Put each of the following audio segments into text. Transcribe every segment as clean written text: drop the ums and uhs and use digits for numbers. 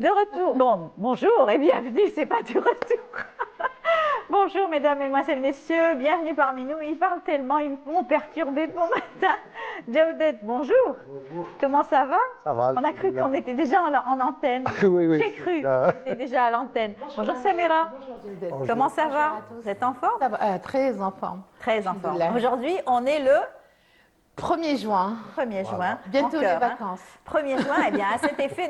De retour. Bon, bonjour et bienvenue, c'est pas du retour. Bonjour mesdames, mesdemoiselles, messieurs, bienvenue parmi nous. Ils parlent tellement, ils m'ont perturbé bon matin. Jawdet, bonjour. Bonjour. Comment ça va? Ça va. On a cru qu'on était déjà en antenne. Oui. J'ai cru qu'on était déjà à l'antenne. Bonjour Samira. Bonjour. Comment ça va? Bonjour à tous. Vous êtes en forme? Ça va, très en forme. Très en forme. Alhamdoulilah. Aujourd'hui, on est le 1er juin, 1er juin. bientôt en les cœur, hein. vacances. 1er juin, eh bien, à cet effet,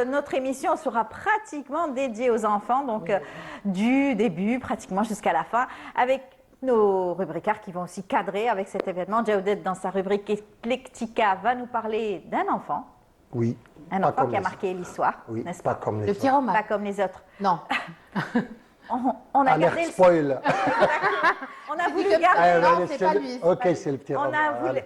notre émission sera pratiquement dédiée aux enfants, donc du début pratiquement jusqu'à la fin, avec nos rubricards qui vont aussi cadrer avec cet événement. Jawdet, dans sa rubrique Eclectica, va nous parler d'un enfant, Oui. un Pas enfant comme qui a les marqué l'histoire, Oui, n'est-ce pas pas? comme les Le petit autres. roman. Pas comme les autres. Non. On a Alerte gardé spoil. on a voulu que- garder... non, c'est pas lui, c'est Ok, pas lui. c'est le petit On roman.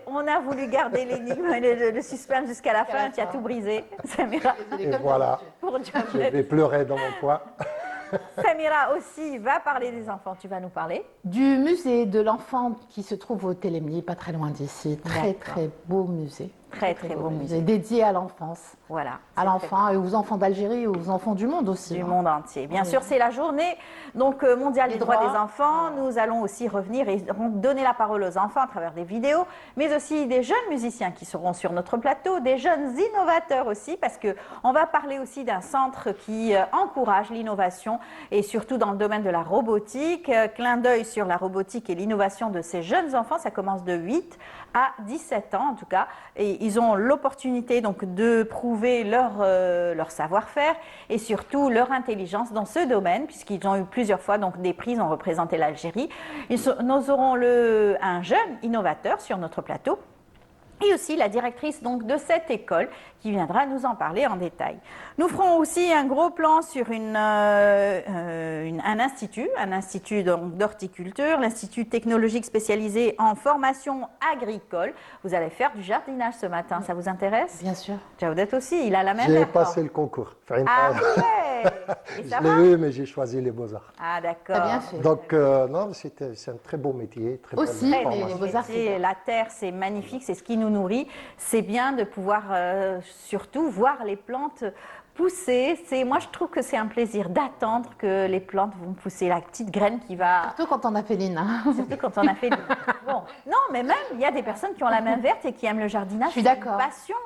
on a voulu garder l'énigme, le suspense jusqu'à la fin. Tu as tout brisé, Samira, Et voilà, pour je Jawdet. vais pleurer dans mon coin. Samira aussi va parler des enfants. Tu vas nous parler. Du musée de l'enfant qui se trouve au Télémni, pas très loin d'ici. Très D'accord. très beau musée. Très beau musée. Dédié à l'enfance, Voilà. à l'enfant et aux enfants d'Algérie et aux enfants du monde aussi. Du hein. monde entier. Bien Oui. sûr, c'est la journée donc mondiale Les des droits droits. des enfants. Nous allons aussi revenir et donner la parole aux enfants à travers des vidéos, mais aussi des jeunes musiciens qui seront sur notre plateau, des jeunes innovateurs aussi, parce que on va parler aussi d'un centre qui encourage l'innovation et surtout dans le domaine de la robotique. Clin d'œil sur la robotique et l'innovation de ces jeunes enfants. Ça commence de 8 à 17 ans en tout cas, et ils ont l'opportunité donc de prouver leur savoir-faire et surtout leur intelligence dans ce domaine, puisqu'ils ont eu plusieurs fois donc des prix, ils ont représenté l'Algérie. Nous aurons un jeune innovateur sur notre plateau, et aussi la directrice donc de cette école qui viendra nous en parler en détail. Nous ferons aussi un gros plan sur un institut donc d'horticulture, l'Institut technologique spécialisé en formation agricole. Vous allez faire du jardinage ce matin, ça vous intéresse? Bien sûr. Jawdet aussi, il a la même J'ai d'accord. passé le concours. Ah ouais. Et ça Je va? l'ai eu, mais j'ai choisi les beaux-arts. Ah T'as d'accord. bien fait. Donc, non, c'est un très beau métier. Très belle Aussi, Très mais beau les formation. beaux-arts, métier. c'est bien. La terre, c'est magnifique, c'est ce qui nous nourrit. C'est bien de pouvoir surtout voir les plantes pousser. Moi, je trouve que c'est un plaisir d'attendre que les plantes vont pousser. La petite graine qui va... Surtout quand on a fait l'INA. Surtout quand on a fait... Bon, non, mais même, il y a des personnes qui ont la main verte et qui aiment le jardinage. Je suis C'est une d'accord. passion.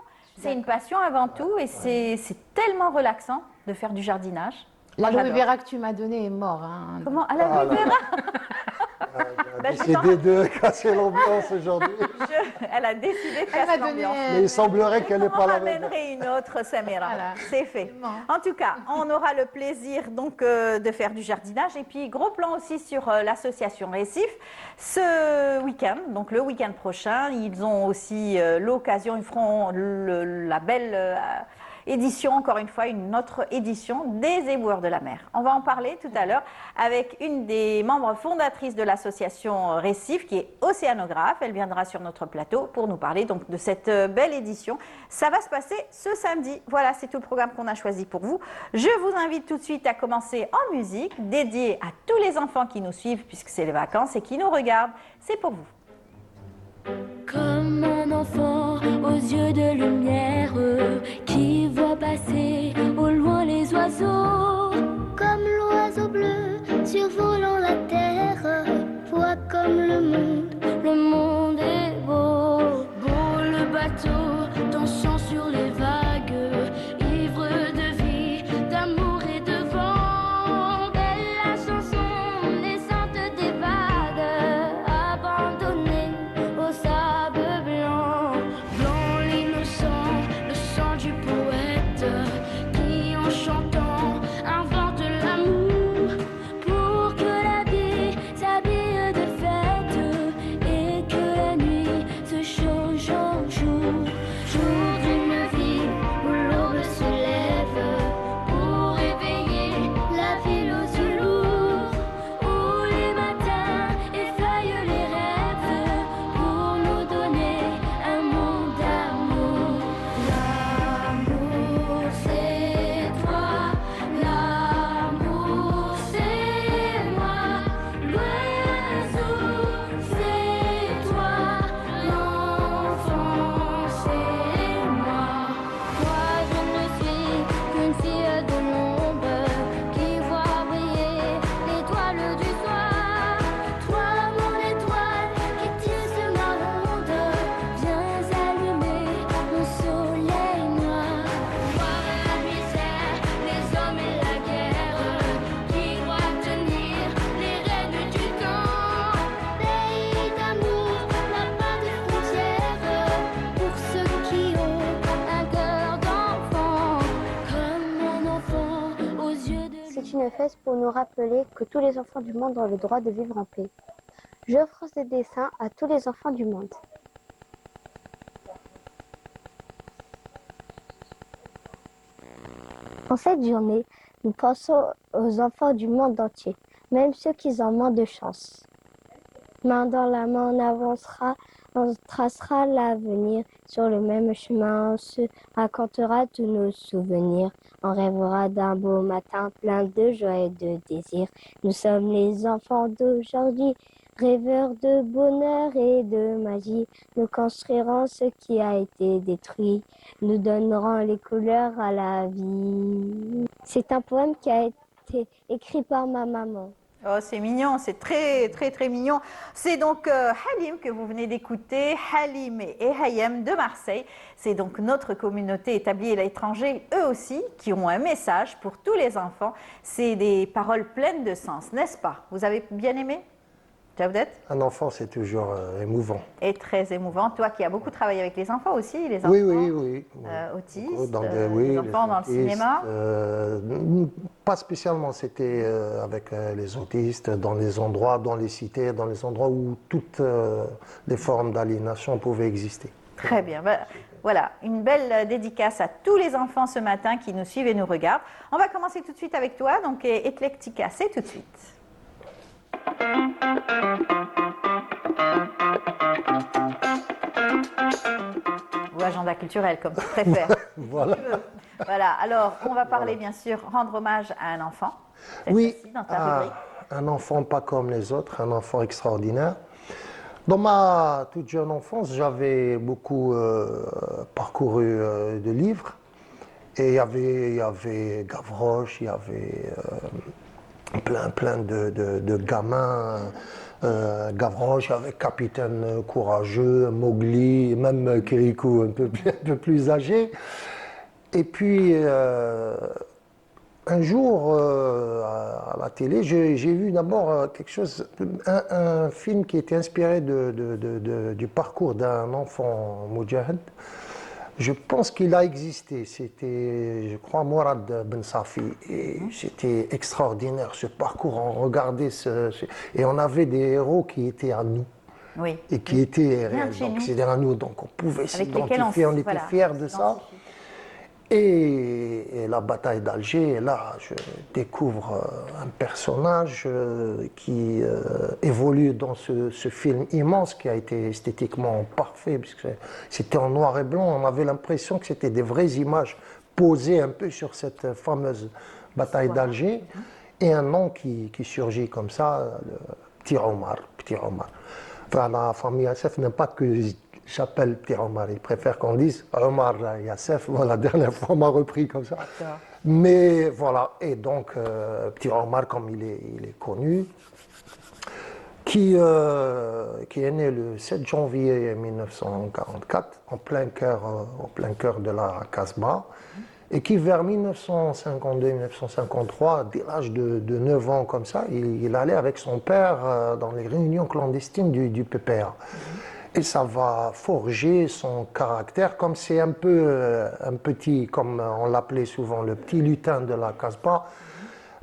C'est une passion avant tout et c'est tellement relaxant de faire du jardinage. Moi, L'aloe j'adore. vera que tu m'as donné est mort. hein. Comment? À la Ah, là. vera. Elle Ben, a je décidé de casser l'ambiance aujourd'hui. Elle a décidé de Elle casser m'a donné. l'ambiance. Mais il semblerait qu'elle n'est On pas la même. ramènerait une autre Samira. Voilà. C'est fait. En tout cas, on aura le plaisir donc de faire du jardinage et puis gros plan aussi sur l'association Récif ce week-end, donc le week-end prochain. Ils ont aussi l'occasion, ils feront la belle édition, encore une fois, une autre édition des éboueurs de la mer. On va en parler tout à l'heure avec une des membres fondatrices de l'association Récif, qui est océanographe. Elle viendra sur notre plateau pour nous parler donc de cette belle édition. Ça va se passer ce samedi. Voilà, c'est tout le programme qu'on a choisi pour vous. Je vous invite tout de suite à commencer en musique, dédiée à tous les enfants qui nous suivent, puisque c'est les vacances, et qui nous regardent. C'est pour vous. Comme un enfant aux yeux de lumière qui voit passer au loin les oiseaux. Comme l'oiseau bleu survolant la terre, voit comme Le monde est beau, beau le bateau dansant sur les vagues, ivre de vie, d'amour et de vent. Belle la chanson naissante des vagues, abandonnée au sable blanc, blanc l'innocence. manifeste pour nous rappeler que tous les enfants du monde ont le droit de vivre en paix. J'offre ce dessin à tous les enfants du monde. En cette journée, nous pensons aux enfants du monde entier, même ceux qui ont moins de chance. Main dans la main, on avancera, on tracera l'avenir. Sur le même chemin, on se racontera tous nos souvenirs. On rêvera d'un beau matin plein de joie et de désir. Nous sommes les enfants d'aujourd'hui, rêveurs de bonheur et de magie. Nous construirons ce qui a été détruit. Nous donnerons les couleurs à la vie. C'est un poème qui a été écrit par ma maman. Oh, c'est mignon, c'est très, très, très mignon. C'est donc Halim que vous venez d'écouter, Halim et Hayem de Marseille. C'est donc notre communauté établie à l'étranger, eux aussi, qui ont un message pour tous les enfants. C'est des paroles pleines de sens, n'est-ce pas? Vous avez bien aimé, Jawdet? Un enfant, c'est toujours émouvant. Et très émouvant. Toi qui as beaucoup travaillé avec les enfants aussi, les enfants Oui. autistes, Oui, les enfants dans le autistes, cinéma. Pas spécialement, c'était avec les autistes, dans les endroits, dans les cités, dans les endroits où toutes les formes d'aliénation pouvaient exister. Très bien. Voilà, une belle dédicace à tous les enfants ce matin qui nous suivent et nous regardent. On va commencer tout de suite avec toi. Donc, Eclectica, c'est tout de suite. Ou agenda culturel, comme tu préfères. Voilà. Voilà, alors on va parler bien sûr, rendre hommage à un enfant. Oui, Dans ta rubrique. un enfant pas comme les autres, un enfant extraordinaire. Dans ma toute jeune enfance, j'avais beaucoup parcouru de livres. Et il y avait Gavroche, il y avait plein de gamins. Gavroche avec Capitaine Courageux, Mowgli, même Kirikou un peu plus âgé. Et puis, un jour, à la télé, j'ai vu d'abord quelque chose, un film qui était inspiré du parcours d'un enfant moudjahid. Je pense qu'il a existé, c'était, je crois, Mourad Ben Safi, et c'était extraordinaire ce parcours, on regardait et on avait des héros qui étaient à nous, Oui. et qui étaient Bien réels, de chez donc nous. c'était à nous, donc on pouvait Avec lesquels s'identifier, on était voilà, fiers de on ça. s'identifie. Et la bataille d'Alger, et là, je découvre un personnage qui évolue dans ce film immense qui a été esthétiquement parfait, puisque c'était en noir et blanc. On avait l'impression que c'était des vraies images posées un peu sur cette fameuse bataille d'Alger. Et un nom qui surgit comme ça, le Petit Omar. Enfin, la famille Yassef n'aime pas que j'appelle Petit Omar, il préfère qu'on dise Omar Yassef. Voilà, la dernière fois on m'a repris comme ça. Mais voilà, et donc Petit Omar, comme il est connu, qui est né le 7 janvier 1944, en plein cœur de la Casbah, et qui vers 1952-1953, dès l'âge de 9 ans comme ça, il allait avec son père dans les réunions clandestines du PPA. Et ça va forger son caractère, comme c'est un peu un petit, comme on l'appelait souvent, le petit lutin de la Casbah,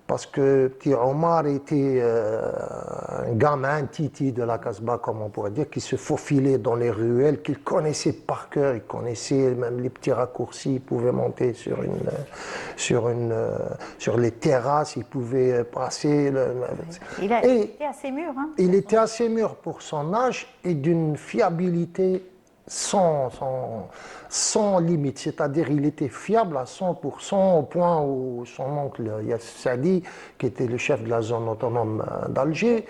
parce que Petit Omar était un gamin, un titi de la Casbah, comme on pourrait dire, qui se faufilait dans les ruelles, qu'il connaissait par cœur, il connaissait même les petits raccourcis, il pouvait monter sur les terrasses, il pouvait passer. Il était assez mûr. Hein, il était assez mûr pour son âge et d'une fiabilité sans limite, c'est-à-dire il était fiable à 100% au point où son oncle Yassir Saadi, qui était le chef de la zone autonome d'Alger,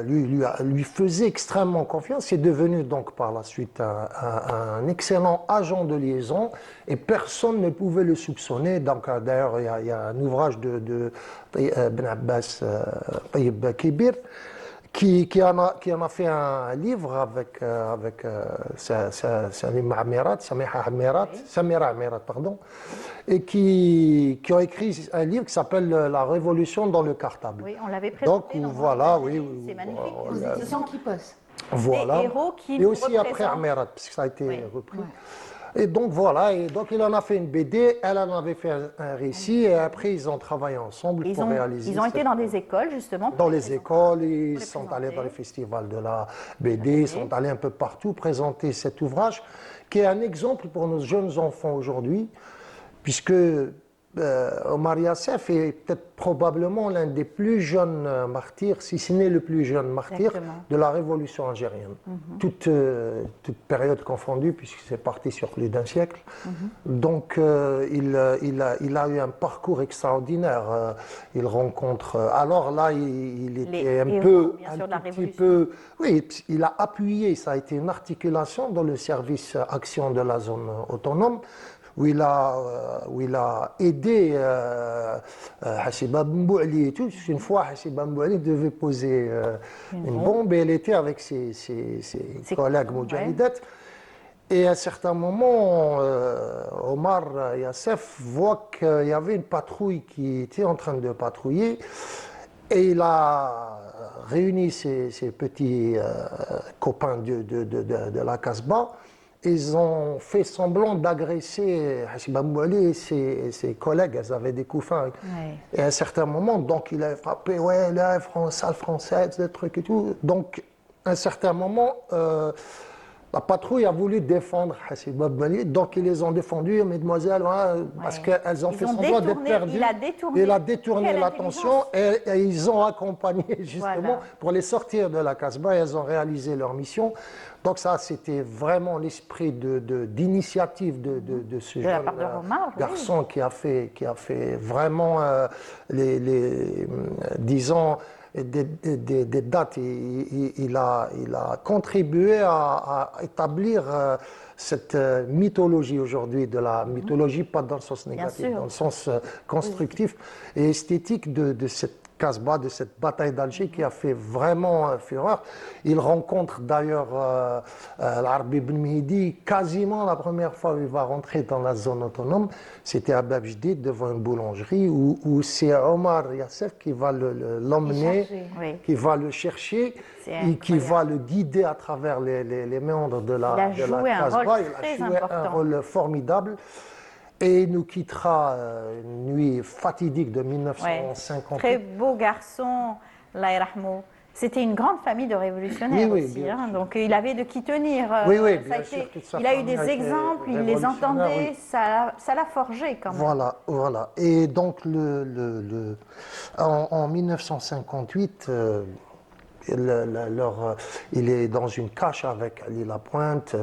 lui faisait extrêmement confiance. C'est devenu donc par la suite un excellent agent de liaison et personne ne pouvait le soupçonner. Donc d'ailleurs il y a un ouvrage de Ben Abbas Tayyib Kibir qui en a fait un livre avec Samira Amirat, pardon, et qui ont écrit un livre qui s'appelle La Révolution dans le cartable. Oui, on l'avait Donc présenté. voilà, C'est magnifique. Aux éditions qui posent. Voilà. Des héros qui Et nous aussi après représentent. Amirat, parce que ça a été repris. Et donc voilà, et donc il en a fait une BD, elle en avait fait un récit, et après ils ont travaillé ensemble pour réaliser. Ils ont été dans des écoles, justement. Dans les écoles, ils les sont allés dans les présenter. festivals de la BD, ils sont allés un peu partout présenter cet ouvrage, qui est un exemple pour nos jeunes enfants aujourd'hui, puisque Omar Youssef est peut-être probablement l'un des plus jeunes martyrs, si ce n'est le plus jeune martyr Exactement. de la révolution algérienne. Toute période confondue, puisque c'est parti sur plus d'un siècle. Donc il a eu un parcours extraordinaire. Il rencontre... alors là, il était un héros, bien sûr, de la tout petit révolution. peu... Oui, il a appuyé, ça a été une articulation dans le service action de la zone autonome, où il a aidé Hassiba Mbouali et tout. Une fois, Hassiba Mbouali devait poser une bombe et elle était avec ses collègues moudjahidettes. Et à un certain moment, Omar Youssef voit qu'il y avait une patrouille qui était en train de patrouiller et il a réuni ses petits copains de la Casbah. Ils ont fait semblant d'agresser Hassiba Mbouali et ses collègues, elles avaient des coups fins. Ouais. Et à un certain moment, donc il a frappé, ouais, là, salle française, des trucs et tout. Donc, à un certain moment, la patrouille a voulu défendre Hassiba Mbouali, donc ils les ont défendus, mesdemoiselles, hein, parce qu'elles ont fait semblant d'être perdues. Il a détourné l'attention et ils ont accompagné justement pour les sortir de la Casbah et elles ont réalisé leur mission. Donc ça, c'était vraiment l'esprit d'initiative de ce De la jeune part de Omar, garçon qui a fait vraiment disons, des dates. Il a contribué à établir cette mythologie aujourd'hui, de la mythologie, pas dans le sens négatif, sûr. dans le sens constructif et esthétique de cette Casbah, de cette bataille d'Alger qui a fait vraiment fureur. Il rencontre d'ailleurs l'Arbi ibn Mehdi quasiment la première fois où il va rentrer dans la zone autonome. C'était à Bab Jdid devant une boulangerie où c'est Omar Youssef qui va l'emmener, qui va le chercher et qui va le guider à travers les méandres de la Casbah. Il a joué un rôle formidable. Et il nous quittera une nuit fatidique de 1950. Très beau garçon, Allah yarhamou. C'était une grande famille de révolutionnaires aussi, hein, donc il avait de qui tenir. Bien sûr, il a eu des exemples, il les entendait, ça l'a forgé quand même. Voilà. Et donc en 1958, il est dans une cache avec Ali Lapointe,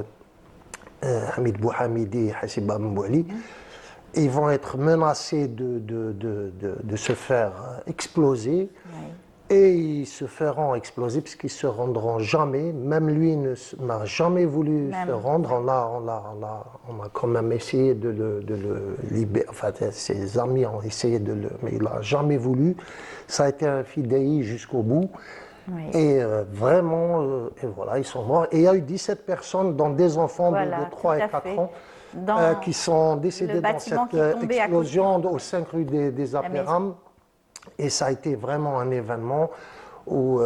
Hamid Bouhamidi, Hassiba Mbouali. Ils vont être menacés de se faire exploser et ils se feront exploser puisqu'ils ne se rendront jamais. Même lui n'a jamais voulu se rendre. On a quand même essayé de le libérer. Enfin, ses amis ont essayé mais il n'a jamais voulu. Ça a été un fidéi jusqu'au bout. Et vraiment, et voilà, ils sont morts. Et il y a eu 17 personnes, dont des enfants de 3 et 4 ans, qui sont décédés dans cette explosion au 5 rue des Apérames. Et ça a été vraiment un événement où,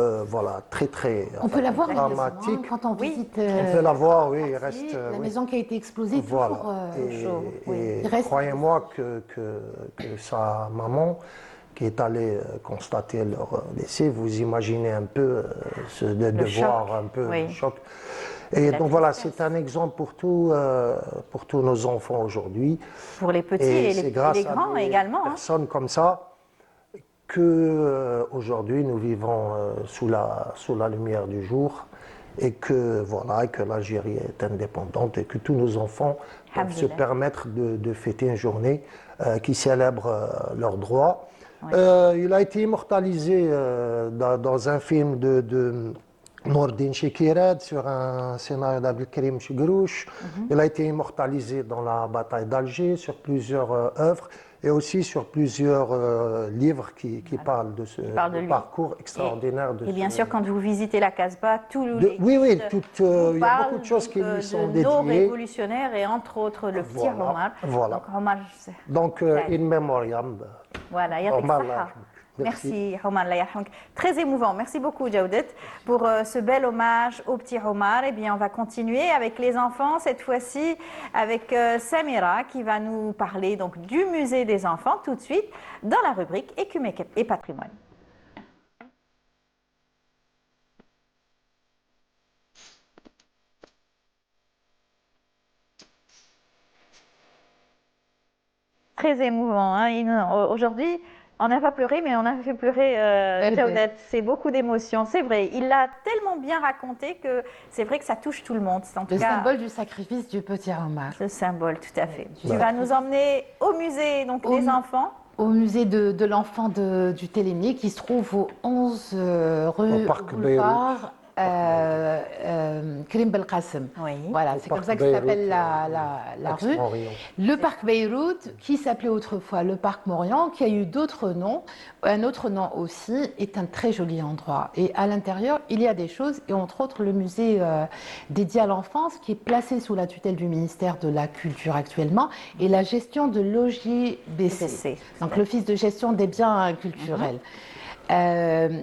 très on peut la voir dramatique. quand on visite. On peut la voir, oui, il reste. La maison qui a été explosée, toujours chaud. Et croyez-moi que sa maman, qui est allée constater leur décès, vous imaginez un peu de voir un peu le choc. Et donc voilà, c'est un exemple pour tous nos enfants aujourd'hui. Pour les petits et les grands également. Personnes comme ça que aujourd'hui nous vivons sous la lumière du jour et que l'Algérie est indépendante et que tous nos enfants peuvent se permettre de fêter une journée qui célèbre leurs droits. Il a été immortalisé dans un film de Nourdine Chekired sur un scénario d'Abdelkrim Chegrouche. Il a été immortalisé dans la bataille d'Alger sur plusieurs œuvres et aussi sur plusieurs livres qui parlent de ce parcours extraordinaire. Et bien sûr, quand vous visitez la Casbah, il y a beaucoup de choses qui lui sont dédiées. Nos révolutionnaires et entre autres le petit Omar. Voilà. Donc, Omar, donc in memoriam. Voilà, il y a Merci, Omar Allah yarhamk. Très émouvant. Merci beaucoup, Jawdet, pour ce bel hommage au petit Omar. Eh bien, on va continuer avec les enfants, cette fois-ci avec Samira, qui va nous parler donc du musée des enfants tout de suite dans la rubrique Écume et patrimoine. Très émouvant. Hein. Aujourd'hui, on n'a pas pleuré, mais on a fait pleurer Jawdet. C'est beaucoup d'émotions. C'est vrai. Il l'a tellement bien raconté que c'est vrai que ça touche tout le monde. En tout Le cas, symbole du sacrifice du petit Omar. le symbole, tout à fait. Tu vas nous emmener au musée donc, des enfants. Au musée de l'enfant du Télémier qui se trouve au 11 rue Au parc boulevard Karim Belkacem. Oui. Voilà, c'est comme ça que s'appelle la rue. Aix-Morient. Le parc Beyrouth, qui s'appelait autrefois le parc Morian, qui a eu d'autres noms, un autre nom aussi, est un très joli endroit. Et à l'intérieur, il y a des choses, et entre autres le musée dédié à l'enfance, qui est placé sous la tutelle du ministère de la Culture actuellement, et la gestion de l'OJBC, donc l'Office de gestion des biens culturels.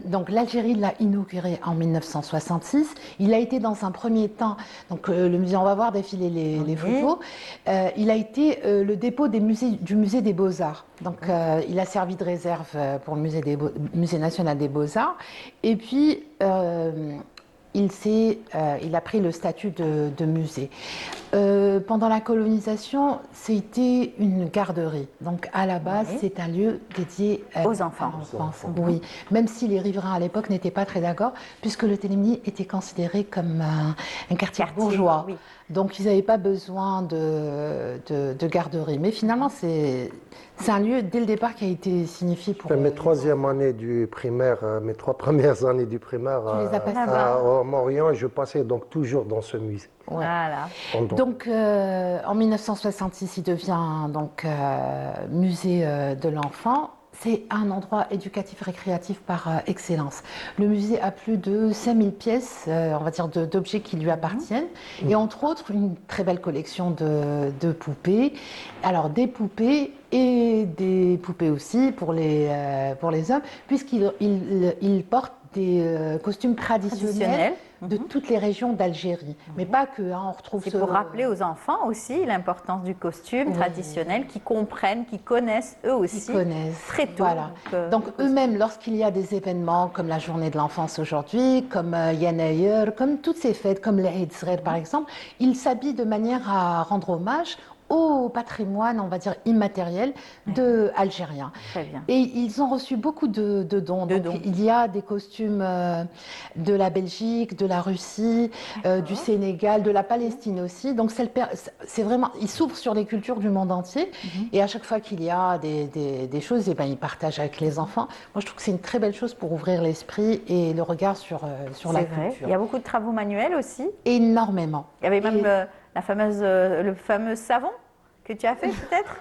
Donc l'Algérie l'a inauguré en 1966. Il a été dans un premier temps, donc le musée, on va voir défiler les photos. Il a été le dépôt du musée des Beaux-Arts. Donc il a servi de réserve pour le musée national des Beaux-Arts. Et puis il a pris le statut de musée. Pendant la colonisation, c'était une garderie. Donc, à la base, c'est un lieu dédié aux enfants. Oui, même si les riverains à l'époque n'étaient pas très d'accord, puisque le Télémier était considéré comme un quartier bourgeois. Oui. Donc, ils n'avaient pas besoin de garderie. Mais finalement, c'est un lieu, dès le départ, qui a été signifié pour... Mes troisième années du primaire, mes 3 premières années du primaire Tu les as passées à Morient, je passais donc toujours dans ce musée. Ouais. Voilà. Donc, en 1966, il devient donc musée de l'enfant. C'est un endroit éducatif récréatif par excellence. Le musée a plus de 5000 pièces, on va dire, d'objets qui lui appartiennent. Et entre autres, une très belle collection de poupées. Alors, des poupées et des poupées aussi pour les hommes, puisqu'il porte des costumes traditionnels de toutes les régions d'Algérie. Mais pas que, hein, on retrouve... C'est pour rappeler aux enfants aussi l'importance du costume traditionnel, qu'ils comprennent, qu'ils connaissent eux aussi. Ils connaissent. Très tôt. Voilà. Donc eux-mêmes, lorsqu'il y a des événements comme la journée de l'enfance aujourd'hui, comme Yanayer, comme toutes ces fêtes, comme l'Eid Srer par exemple, ils s'habillent de manière à rendre hommage au patrimoine, on va dire, immatériel algérien. Très bien. Et ils ont reçu beaucoup de dons. Donc, il y a des costumes de la Belgique, de la Russie, du Sénégal, de la Palestine aussi. Donc c'est vraiment, ils s'ouvrent sur les cultures du monde entier. Et à chaque fois qu'il y a des choses, eh ben, ils partagent avec les enfants. Moi, je trouve que c'est une très belle chose pour ouvrir l'esprit et le regard sur la culture. Il y a beaucoup de travaux manuels aussi. Énormément. Il y avait même le fameux savon que tu as fait peut-être.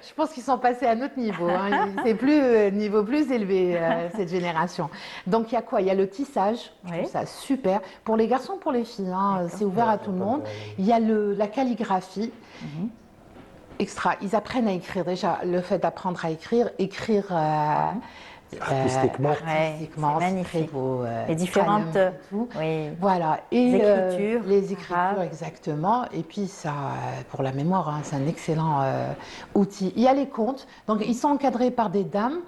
Je pense qu'ils sont passés à un autre niveau. Hein. C'est plus niveau plus élevé cette génération. Donc il y a quoi? Il y a le tissage. Je trouve ça super pour les garçons, pour les filles. Hein. C'est ouvert à tout le monde. Il y a la calligraphie. Extra. Ils apprennent à écrire déjà. Le fait d'apprendre à écrire artistiquement, c'est très beau. Les différentes voilà. Et les écritures, exactement. Et puis ça, pour la mémoire, hein, c'est un excellent outil. Il y a les contes. Donc ils sont encadrés par des dames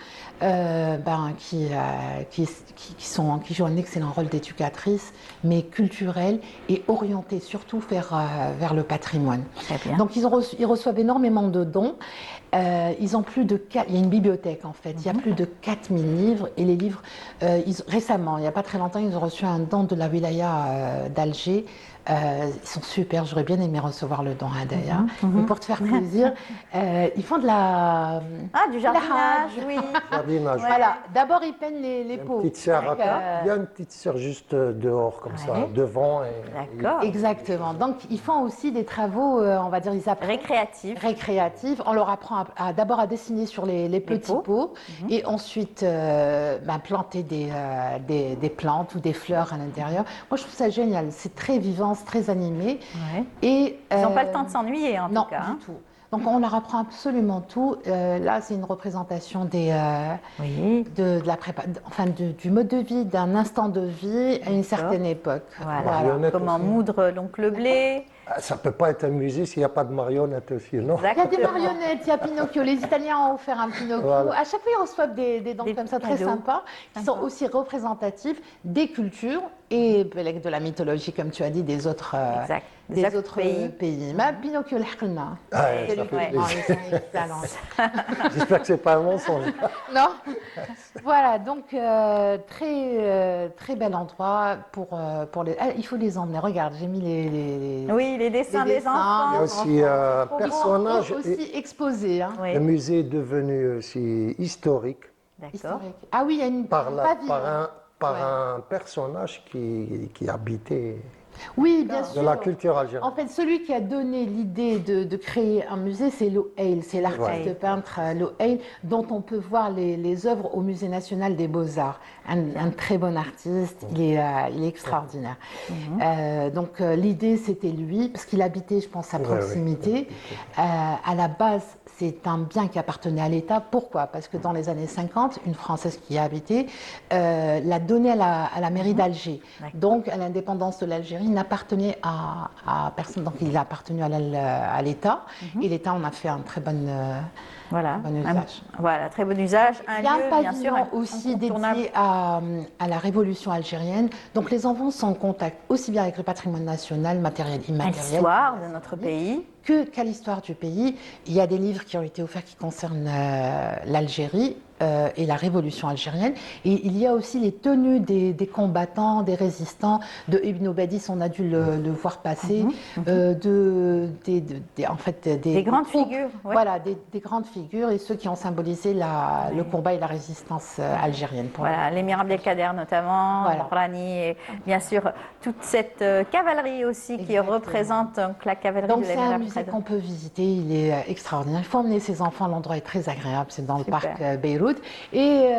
qui jouent un excellent rôle d'éducatrices, mais culturelles et orientées surtout vers le patrimoine. Très bien. Donc ils reçoivent énormément de dons. Ils ont plus de il y a une bibliothèque en fait. Il y a plus de 4000 livres et les livres récemment, il n'y a pas très longtemps, ils ont reçu un don de la wilaya d'Alger. Ils sont super, j'aurais bien aimé recevoir le don d'ailleurs. Mais pour te faire plaisir, ils font du jardinage, oui. Jardinage. Voilà, d'abord ils peignent les pots. Il y a une petite serre juste dehors comme ça, devant. D'accord. Exactement. Donc ils font aussi des travaux, on va dire, ils apprennent récréatifs. On leur apprend d'abord à dessiner sur les petits pots et ensuite planter des plantes ou des fleurs à l'intérieur. Moi je trouve ça génial, c'est très vivant, c'est très animé. Et ils n'ont pas le temps de s'ennuyer en tout cas. Non, du tout. Donc on leur apprend absolument tout. Là, c'est une représentation Oui. de la du mode de vie, d'un instant de vie à une certaine époque. Voilà. Marionnette Comment aussi. moudre donc le blé. Ah, ça ne peut pas être un musée s'il n'y a pas de marionnettes aussi, non? Il y a des marionnettes, il y a Pinocchio. Les Italiens ont offert un Pinocchio. Voilà. À chaque fois, ils reçoivent des dons Des comme ça très cadeaux. sympas, qui sont aussi représentatifs des cultures et de la mythologie, comme tu as dit, des autres, Exact. des autres pays. Mais Pinocchio, l'Haqna. Ouais, C'est ça lui fait qui- non, plaisir. ils sont excellents. J'espère que ce n'est pas un mensonge. Non. Voilà, donc très bel endroit pour les. Ah, il faut les emmener. Regarde, j'ai mis les Oui, les dessins les des enfants. Il y a aussi un Trop beau. personnage. aussi exposés. Hein. Oui, Le musée est devenu aussi historique d'accord. Historique. Ah oui, il y a une par, un pavillon. par Ouais. un personnage qui habitait Oui, bien sûr. de la culture En algérienne. fait, celui qui a donné l'idée de créer un musée, c'est Louhail. C'est l'artiste Ouais. peintre Louhail, dont on peut voir les œuvres au Musée national des Beaux-Arts. Un très bon artiste, il est extraordinaire. Donc l'idée, c'était lui, parce qu'il habitait, je pense, à Ouais, proximité. À la base, c'est un bien qui appartenait à l'État. Pourquoi? Parce que dans les années 50, une Française qui y a habité l'a donné à la mairie d'Alger. D'accord. Donc, à l'indépendance de l'Algérie, n'appartenait à personne. Donc, il a appartenu à l'État. Et l'État en a fait un très bon Voilà. bon usage. Voilà, très bon usage. Un Il y a lieu, un bien sûr, pavillon aussi incontournable. dédié à la Révolution algérienne. Donc, les enfants sont en contact aussi bien avec le patrimoine national, matériel, À immatériel, l'histoire de notre pays. qu'à l'histoire du pays. Il y a des livres qui ont été offerts qui concernent l'Algérie et la révolution algérienne. Et il y a aussi les tenues des combattants, des résistants. De Ibn Obadis, on a dû le voir passer. En fait, Des grandes troupes. figures, ouais. Voilà, des grandes figures et ceux qui ont symbolisé le combat et la résistance algérienne. pour Voilà, l'émir Abdelkader notamment, Voilà. Mourani, et bien sûr toute cette cavalerie aussi qui Exactement. représente donc, la cavalerie Donc de c'est l'émir un musée Abdelkader. qu'on peut visiter, il est extraordinaire. Il faut emmener ses enfants, l'endroit est très agréable, c'est dans le Super. parc Beyrouth. Et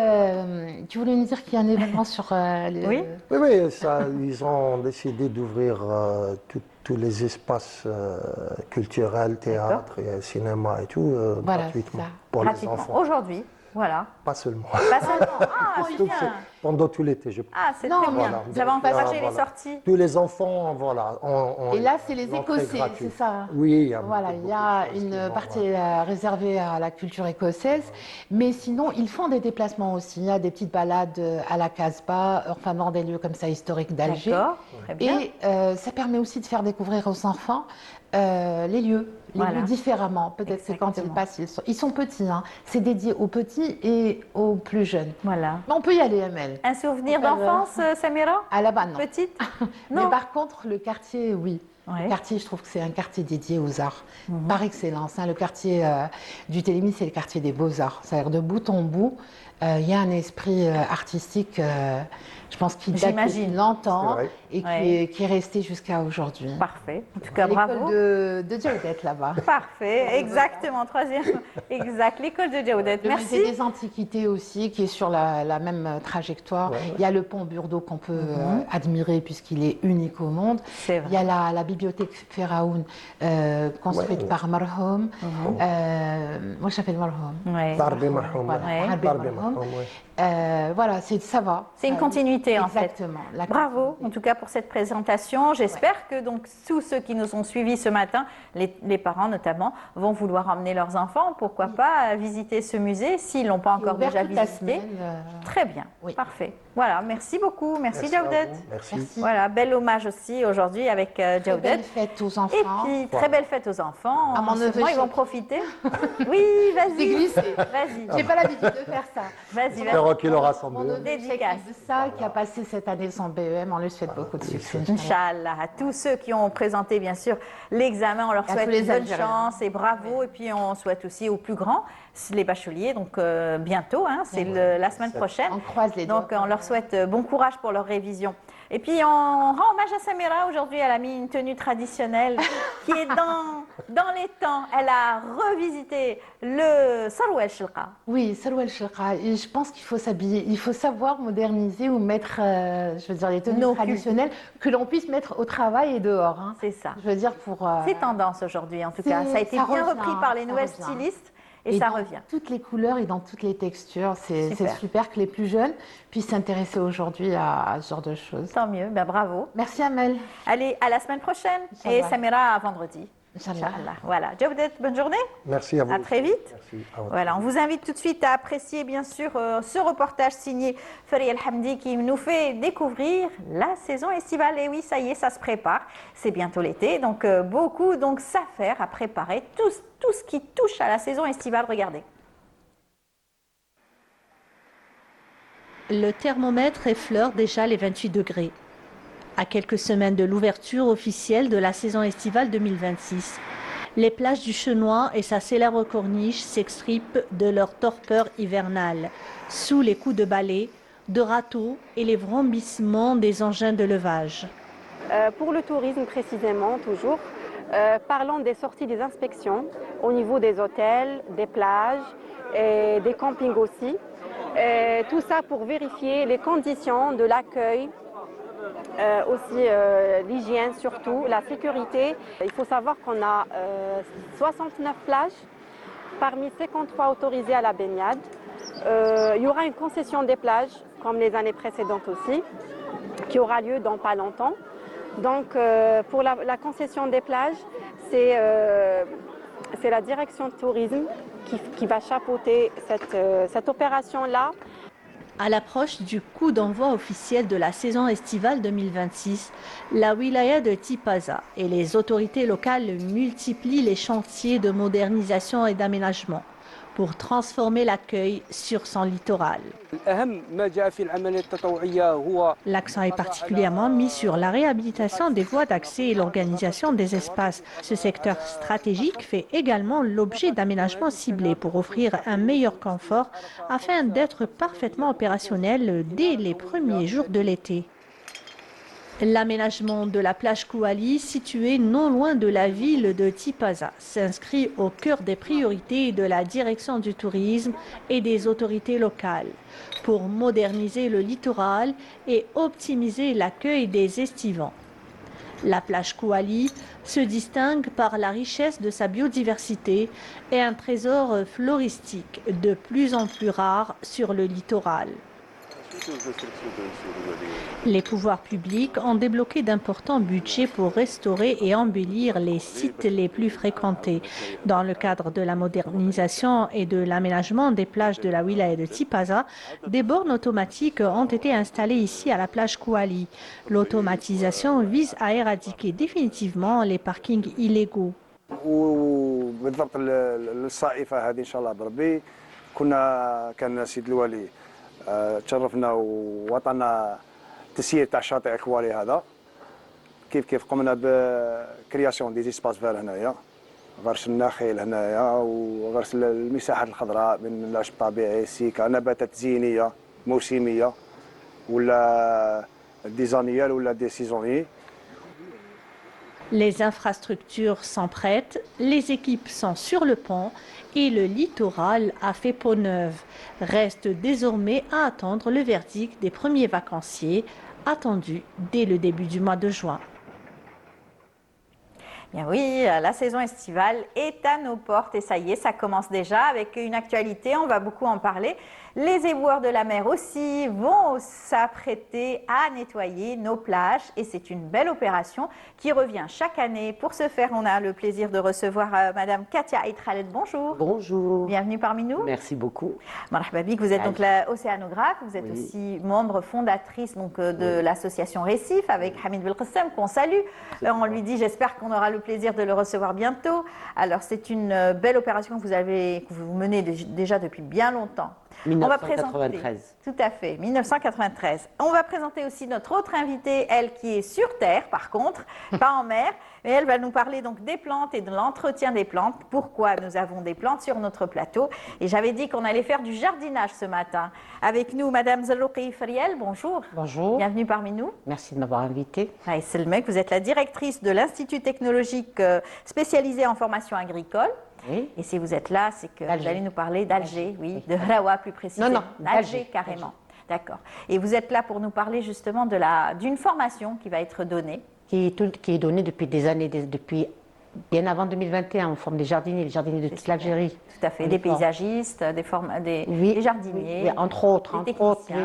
tu voulais nous dire qu'il y a un événement sur Oui. Oui, oui, ça, ils ont décidé d'ouvrir tous les espaces culturels, théâtre, et cinéma et tout, Voilà, gratuitement c'est ça. pour les Gratuitement. enfants. Aujourd'hui, voilà. Pas seulement. Pas seulement. Ah, c'est Donc, bien. c'est pendant tout l'été, je pense. Ah, c'est Non, très bien. voilà. Vous avez Donc, encouragé voilà. les sorties. Tous les enfants, voilà. Et là, c'est les l'entrée Écossais, gratuite. c'est ça? Oui, il y a Voilà, beaucoup il y a de choses qui une vont, partie voilà. réservée à la culture écossaise, mais sinon, ils font des déplacements aussi. Il y a des petites balades à la Casbah, enfin dans des lieux comme ça historiques d'Alger. D'accord, très bien. Et ça permet aussi de faire découvrir aux enfants les lieux Voilà. différemment. Peut-être que quand ils Exactement. passent, ils sont petits. Hein. C'est dédié aux petits et aux plus jeunes. Voilà. Mais on peut y aller, ML. Un souvenir Tout à l'heure. d'enfance, Samira? À la bas, non. Petite? Mais Non. par contre, le quartier, oui. Ouais. Le quartier, je trouve que c'est un quartier dédié aux arts, par excellence. Hein. Le quartier du Télémy, c'est le quartier des beaux-arts. C'est-à-dire de bout en bout, il y a un esprit artistique, je pense, qui date J'imagine. depuis longtemps C'est vrai. et Ouais. qui est resté jusqu'à aujourd'hui. Parfait. En tout cas, L'école bravo. de Djaoudet, là-bas. Parfait, exactement. Troisième, exact. L'école de Djaoudet. Le Merci. musée des Antiquités aussi, qui est sur la même trajectoire. Il y a le pont Burdeau qu'on peut admirer puisqu'il est unique au monde. C'est vrai. Il y a la bibliothèque Feraoun construite Ouais. par Marhoum. Moi, je m'appelle Marhoum. Ouais. Darbi Marhoum, Voilà, Ouais. Harbi Darbi Marhoum. Marhoum, ouais. Voilà, ça va. C'est une continuité en fait. Exactement. La Bravo continuité. en tout cas pour cette présentation. J'espère que donc tous ceux qui nous ont suivis ce matin, les parents notamment, vont vouloir emmener leurs enfants, pourquoi pas visiter ce musée s'ils l'ont pas Il est encore ouvert déjà toute la visité. semaine, Très bien, Oui. parfait. Voilà, merci beaucoup, merci Merci à Djaoudet. vous. Merci. Merci. Voilà, bel hommage aussi aujourd'hui avec Très Djaoudet. belle fête aux Et enfants. puis, très belle fête aux enfants. À mon neveu Sûrement, ils vont Cheikh. profiter. Oui, C'est vas-y. glissé. Vas-y, J'ai pas l'habitude de faire ça. vas-y, vas-y. Espérons qu'il aura son Mon BE. neveu Dédicace. Cheikh de ça, qui a passé cette année son BEM, on lui souhaite beaucoup de succès. Inch'Allah, à tous ceux qui ont présenté bien sûr l'examen, on leur Et à souhaite tous les bonne Algériens. chance et bravo. Et puis on souhaite aussi aux plus grands, les bacheliers, donc bientôt, hein, c'est la semaine prochaine. On croise les doigts. Donc on leur souhaite bon courage pour leur révision. Et puis on rend hommage à Samira aujourd'hui, elle a mis une tenue traditionnelle qui est dans dans les temps, elle a revisité le Sarwa El Chilqa. Oui, Salwa El Chilqa. Et je pense qu'il faut s'habiller, il faut savoir moderniser ou mettre, je veux dire, les tenues Nos traditionnelles que l'on puisse mettre au travail et dehors. Hein. C'est ça. Je veux dire, pour. C'est tendance aujourd'hui, en tout c'est- cas. Ça a été ça bien revient, repris par les ça nouvelles revient. stylistes et ça dans revient. toutes les couleurs et dans toutes les textures. C'est Super. super que les plus jeunes puissent s'intéresser aujourd'hui à ce genre de choses. Tant mieux, ben bravo. Merci Amel. Allez, à la semaine prochaine. Inch'Allah. Et Samira à vendredi. Inch'Allah. Inch'Allah. Voilà. Jawdet, bonne journée. Merci à vous. À très vite. Merci. À votre Voilà, on vous invite tout de suite à apprécier bien sûr ce reportage signé Faria El Hamdi qui nous fait découvrir la saison estivale. Et oui, ça y est, ça se prépare. C'est bientôt l'été, donc beaucoup s'affaire à préparer tout ce qui touche à la saison estivale. Regardez. Le thermomètre effleure déjà les 28 degrés. À quelques semaines de l'ouverture officielle de la saison estivale 2026, les plages du Chenois et sa célèbre corniche s'extripent de leur torpeur hivernale, sous les coups de balai, de râteaux et les vrombissements des engins de levage. Pour le tourisme précisément, toujours, parlons des sorties des inspections au niveau des hôtels, des plages et des campings aussi. Tout ça pour vérifier les conditions de l'accueil, aussi l'hygiène surtout, la sécurité. Il faut savoir qu'on a 69 plages, parmi 53 autorisées à la baignade. Il y aura une concession des plages, comme les années précédentes aussi, qui aura lieu dans pas longtemps. Donc pour la concession des plages, c'est la direction de tourisme qui va chapeauter cette opération-là. À l'approche du coup d'envoi officiel de la saison estivale 2026, la wilaya de Tipaza et les autorités locales multiplient les chantiers de modernisation et d'aménagement pour transformer l'accueil sur son littoral. L'accent est particulièrement mis sur la réhabilitation des voies d'accès et l'organisation des espaces. Ce secteur stratégique fait également l'objet d'aménagements ciblés pour offrir un meilleur confort afin d'être parfaitement opérationnel dès les premiers jours de l'été. L'aménagement de la plage Kouali, située non loin de la ville de Tipaza, s'inscrit au cœur des priorités de la direction du tourisme et des autorités locales pour moderniser le littoral et optimiser l'accueil des estivants. La plage Kouali se distingue par la richesse de sa biodiversité et un trésor floristique de plus en plus rare sur le littoral. Les pouvoirs publics ont débloqué d'importants budgets pour restaurer et embellir les sites les plus fréquentés. Dans le cadre de la modernisation et de l'aménagement des plages de la wilaya de Tipaza, des bornes automatiques ont été installées ici à la plage Kouali. L'automatisation vise à éradiquer définitivement les parkings illégaux. وبالضبط الصائفه هذه ان شاء الله بربي كان سيد الوالي تشرفنا ووطنا تسيير تاع شاطئ كوالي هذا كيف قمنا بكرياسيون دي سباس فير هنايا غرس النخيل هنايا وغرس المساحات الخضراء من العشب الطبيعي سيكا نباتات زينيه موسميه ولا ديزانيال ولا دي سيزوني. Les infrastructures sont prêtes, les équipes sont sur le pont et le littoral a fait peau neuve. Reste désormais à attendre le verdict des premiers vacanciers, attendu dès le début du mois de juin. Bien oui, la saison estivale est à nos portes et ça y est, ça commence déjà avec une actualité, on va beaucoup en parler. Les éboueurs de la mer aussi vont s'apprêter à nettoyer nos plages et c'est une belle opération qui revient chaque année. Pour ce faire, on a le plaisir de recevoir Madame Katia Aït Khaled. Bonjour. Bonjour. Bienvenue parmi nous. Merci beaucoup. Marhaba bik, vous êtes donc la océanographe, vous êtes aussi membre fondatrice de l'association Récif avec Hamid Belkhassem qu'on salue. On lui dit j'espère qu'on aura le plaisir de le recevoir bientôt. Alors c'est une belle opération que vous menez déjà depuis bien longtemps. On va présenter, 1993. tout à fait, 1993. On va présenter aussi notre autre invitée, elle qui est sur Terre par contre, pas en mer, mais elle va nous parler donc des plantes et de l'entretien des plantes, pourquoi nous avons des plantes sur notre plateau. Et j'avais dit qu'on allait faire du jardinage ce matin. Avec nous, Madame Zalouki Friel, bonjour. Bonjour. Bienvenue parmi nous. Merci de m'avoir invité. Selmek, vous êtes la directrice de l'Institut technologique spécialisé en formation agricole. Oui. Et si vous êtes là, c'est que vous allez nous parler d'Alger, oui, de Rawa plus précisément. Non, d'Alger carrément. D'accord. Et vous êtes là pour nous parler justement d'une formation qui va être donnée. Qui est donnée depuis des années, depuis bien avant 2021. On forme des jardiniers de toute l'Algérie. Tout à fait. Des paysagistes, des jardiniers. Oui, entre autres.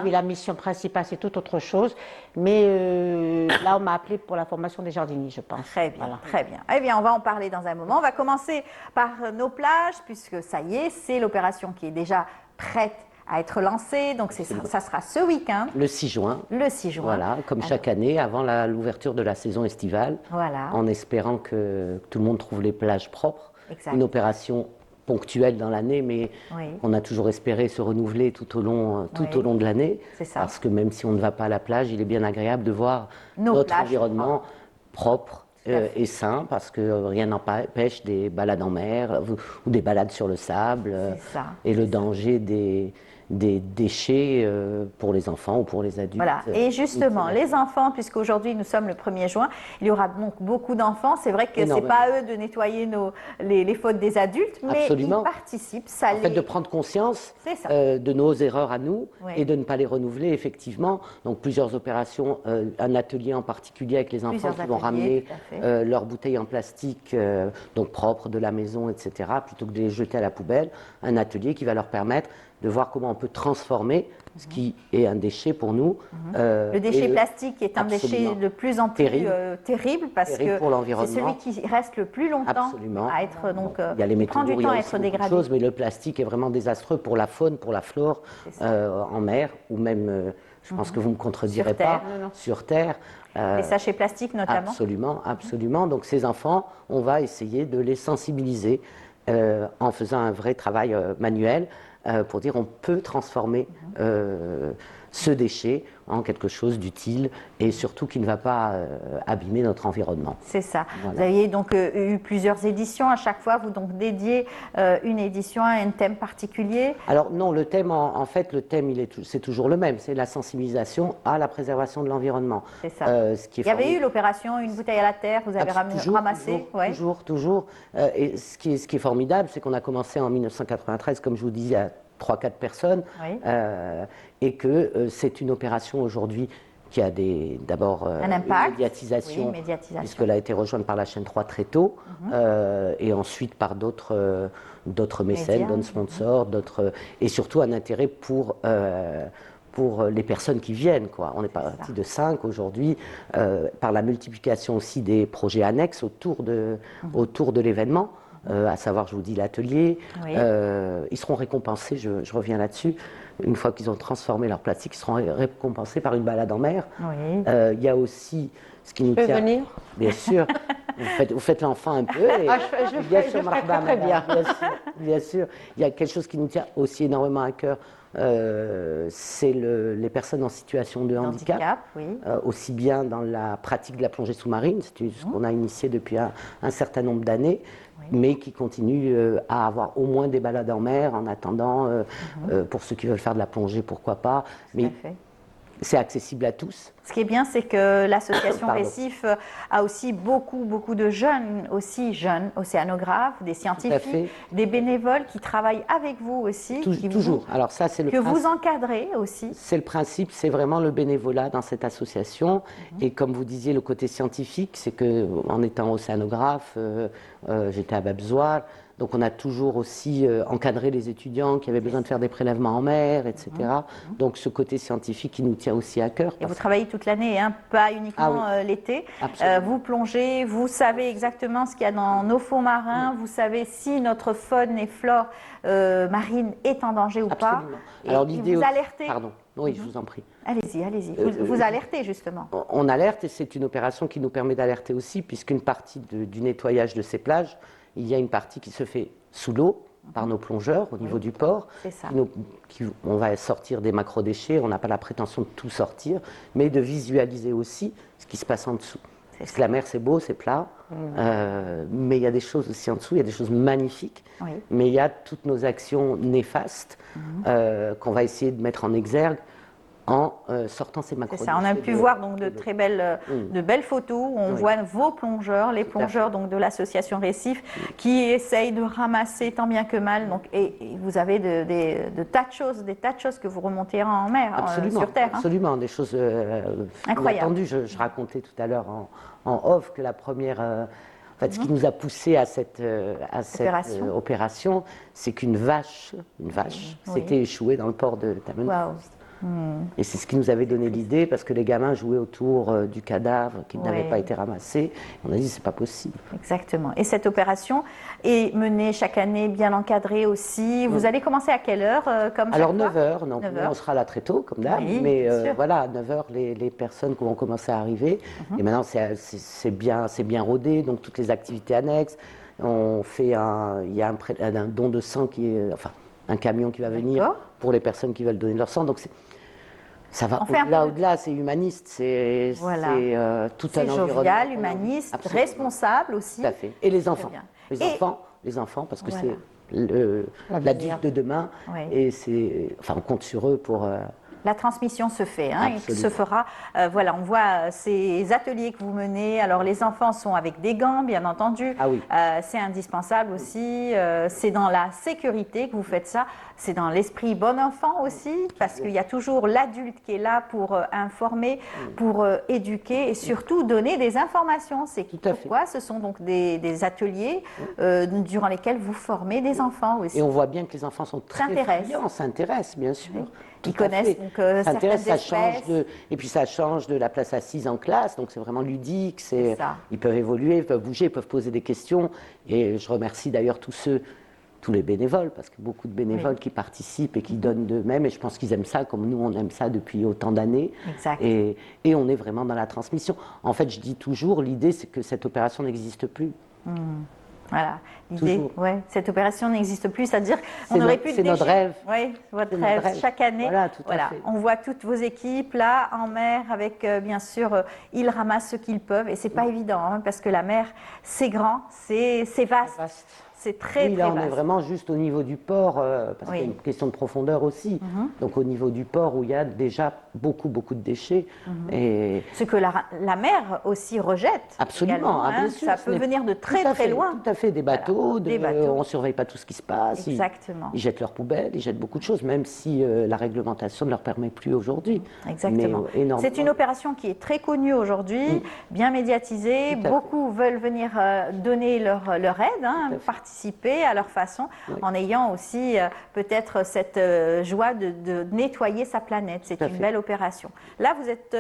Oui, la mission principale, c'est tout autre chose. Mais là, on m'a appelé pour la formation des jardiniers, je pense. Très bien, voilà. très bien. Eh bien, on va en parler dans un moment. On va commencer par nos plages, puisque ça y est, c'est l'opération qui est déjà prête à être lancée. Donc, ça sera ce week-end. Le 6 juin. Le 6 juin. Voilà, comme chaque année, avant l'ouverture de la saison estivale. Voilà. En espérant que tout le monde trouve les plages propres. Exact. Une opération ponctuelle dans l'année, mais on a toujours espéré se renouveler tout au long de l'année. C'est ça. Parce que même si on ne va pas à la plage, il est bien agréable de voir notre environnement propre. Et sain, parce que rien n'empêche des balades en mer ou des balades sur le sable et le danger des déchets pour les enfants ou pour les adultes. Voilà, et justement, les enfants, puisqu'aujourd'hui nous sommes le 1er juin, il y aura donc beaucoup d'enfants. C'est vrai que ce n'est pas à eux de nettoyer les fautes des adultes, mais Absolument. ils participent. En fait, de prendre conscience de nos erreurs à nous et de ne pas les renouveler, effectivement. Donc plusieurs opérations, un atelier en particulier avec les enfants qui vont ramener leurs bouteilles en plastique, donc propres de la maison, etc., plutôt que de les jeter à la poubelle. Un atelier qui va leur permettre de voir comment on peut transformer ce qui est un déchet pour nous. Le déchet plastique est un déchet de plus en plus terrible parce que c'est celui qui reste le plus longtemps à être il y a les métaux prend du lourds, temps il y à a être aussi beaucoup de dégradé. choses, mais le plastique est vraiment désastreux pour la faune, pour la flore en mer ou même, je pense que vous ne me contredirez pas, sur Terre. Les sachets plastiques notamment. Absolument, absolument. Donc ces enfants, on va essayer de les sensibiliser en faisant un vrai travail manuel pour dire on peut transformer ce déchet en quelque chose d'utile et surtout qui ne va pas abîmer notre environnement. C'est ça. Voilà. Vous aviez donc eu plusieurs éditions. À chaque fois, vous donc dédiez une édition à un thème particulier. Alors non, le thème, en fait, le thème, c'est toujours le même. C'est la sensibilisation à la préservation de l'environnement. C'est ça. Il y avait eu l'opération Une bouteille à la terre. Vous avez ramassé. Toujours. Et ce qui est formidable, c'est qu'on a commencé en 1993, comme je vous disais, à 3-4 personnes, et que c'est une opération aujourd'hui qui a d'abord un impact, une médiatisation, puisqu'elle a été rejointe par la chaîne 3 très tôt, et ensuite par d'autres mécènes, d'autres sponsors, et surtout un intérêt pour les personnes qui viennent, quoi. On est parti de 5 aujourd'hui, par la multiplication aussi des projets annexes autour de l'événement. À savoir, je vous dis, l'atelier. Ils seront récompensés, je reviens là-dessus, une fois qu'ils ont transformé leur plastique, ils seront récompensés par une balade en mer. Il y a aussi ce qui nous tient... Je peux venir ? Bien sûr. Vous faites l'enfant un peu. Et, je ferai très bien. Bien sûr. Il y a quelque chose qui nous tient aussi énormément à cœur. C'est les personnes en situation de handicap, aussi bien dans la pratique de la plongée sous-marine, c'est ce qu'on a initié depuis un certain nombre d'années, mais qui continue à avoir au moins des balades en mer en attendant, pour ceux qui veulent faire de la plongée, pourquoi pas. Mais c'est accessible à tous. Ce qui est bien, c'est que l'association Récif a aussi beaucoup de jeunes océanographes, des scientifiques, des bénévoles qui travaillent avec vous aussi. Toujours. Alors ça, c'est le principe. Vous encadrez aussi. C'est le principe, c'est vraiment le bénévolat dans cette association. Et comme vous disiez, le côté scientifique, c'est qu'en étant océanographe, j'étais à Babzoir. Donc on a toujours aussi encadré les étudiants qui avaient besoin de faire des prélèvements en mer, etc. Donc ce côté scientifique qui nous tient aussi à cœur. Et vous travaillez toute l'année, hein, pas uniquement l'été. Vous plongez, vous savez exactement ce qu'il y a dans nos fonds marins, vous savez si notre faune et flore marine est en danger ou pas. Alors l'idée, vous alertez. Pardon. Oui, je vous en prie. Allez-y. Vous alertez justement. On alerte et c'est une opération qui nous permet d'alerter aussi, puisqu'une partie du nettoyage de ces plages, il y a une partie qui se fait sous l'eau, par nos plongeurs au niveau du port. C'est ça. On va sortir des macro-déchets, on n'a pas la prétention de tout sortir, mais de visualiser aussi ce qui se passe en dessous. Parce que la mer, c'est beau, c'est plat, mais il y a des choses aussi en dessous, il y a des choses magnifiques, mais il y a toutes nos actions néfastes qu'on va essayer de mettre en exergue en sortant ces macro-déchets. C'est ça, on a pu voir donc de très belles, de belles photos où on voit vos plongeurs, les plongeurs donc de l'association Récif, qui essayent de ramasser tant bien que mal. Donc, et vous avez des tas de choses que vous remontez en mer, sur terre. Absolument, des choses incroyables. inattendues. Je racontais tout à l'heure en off que la première... En fait, ce qui nous a poussé à cette opération, c'est qu'une vache s'était échouée dans le port de Tamenfust. Et c'est ce qui nous avait donné l'idée, parce que les gamins jouaient autour du cadavre qui n'avait pas été ramassé. On a dit, c'est pas possible. Exactement. Et cette opération est menée chaque année, bien encadrée aussi. Vous allez commencer à quelle heure Alors 9h, donc 9h. On sera là très tôt, comme d'hab. Mais voilà, à 9h, les personnes vont commencer à arriver. Et maintenant, c'est bien rodé, donc toutes les activités annexes. On fait il y a un don de sang qui est... Enfin, un camion qui va venir pour les personnes qui veulent donner leur sang. Donc ça va au-delà, c'est humaniste, c'est tout un environnement. C'est jovial, humaniste, responsable aussi. Tout à fait. Et les enfants. Les enfants, parce que c'est l'adulte de demain. Et on compte sur eux pour... La transmission se fait, et se fera. Voilà, on voit ces ateliers que vous menez. Alors, les enfants sont avec des gants, bien entendu. C'est indispensable aussi. C'est dans la sécurité que vous faites ça. C'est dans l'esprit bon enfant aussi, parce qu'il y a toujours l'adulte qui est là pour informer, pour éduquer et surtout donner des informations. C'est pourquoi ce sont donc des ateliers durant lesquels vous formez des enfants aussi. Et on voit bien que les enfants sont très friands, s'intéressent, bien sûr. Ils connaissent donc certaines espèces. Et puis ça change de la place assise en classe, donc c'est vraiment ludique. Ils peuvent évoluer, ils peuvent bouger, ils peuvent poser des questions. Et je remercie d'ailleurs tous les bénévoles, parce que beaucoup de bénévoles qui participent et qui donnent d'eux-mêmes, et je pense qu'ils aiment ça, comme nous on aime ça depuis autant d'années. Et on est vraiment dans la transmission. En fait, je dis toujours, l'idée c'est que cette opération n'existe plus. Voilà, l'idée, cette opération n'existe plus, c'est-à-dire qu'on aurait pu... C'est notre rêve. Oui, votre rêve. Chaque année, voilà, tout à fait. On voit toutes vos équipes là en mer avec, bien sûr, ils ramassent ce qu'ils peuvent et c'est pas évident, parce que la mer, c'est grand, c'est vaste. C'est très vaste. Là, on est vraiment juste au niveau du port, parce qu'il y a une question de profondeur aussi. Donc, au niveau du port où il y a déjà beaucoup de déchets. Et... Ce que la mer aussi rejette. Absolument, bien sûr. Ça peut venir de très loin. Tout à fait, des bateaux. On ne surveille pas tout ce qui se passe. Exactement. Ils jettent leurs poubelles, ils jettent beaucoup de choses, même si la réglementation ne leur permet plus aujourd'hui. Exactement. C'est une opération qui est très connue aujourd'hui, bien médiatisée. Beaucoup veulent venir donner leur aide, participer à leur façon, en ayant aussi peut-être cette joie de nettoyer sa planète. C'est une belle opération. Là, vous êtes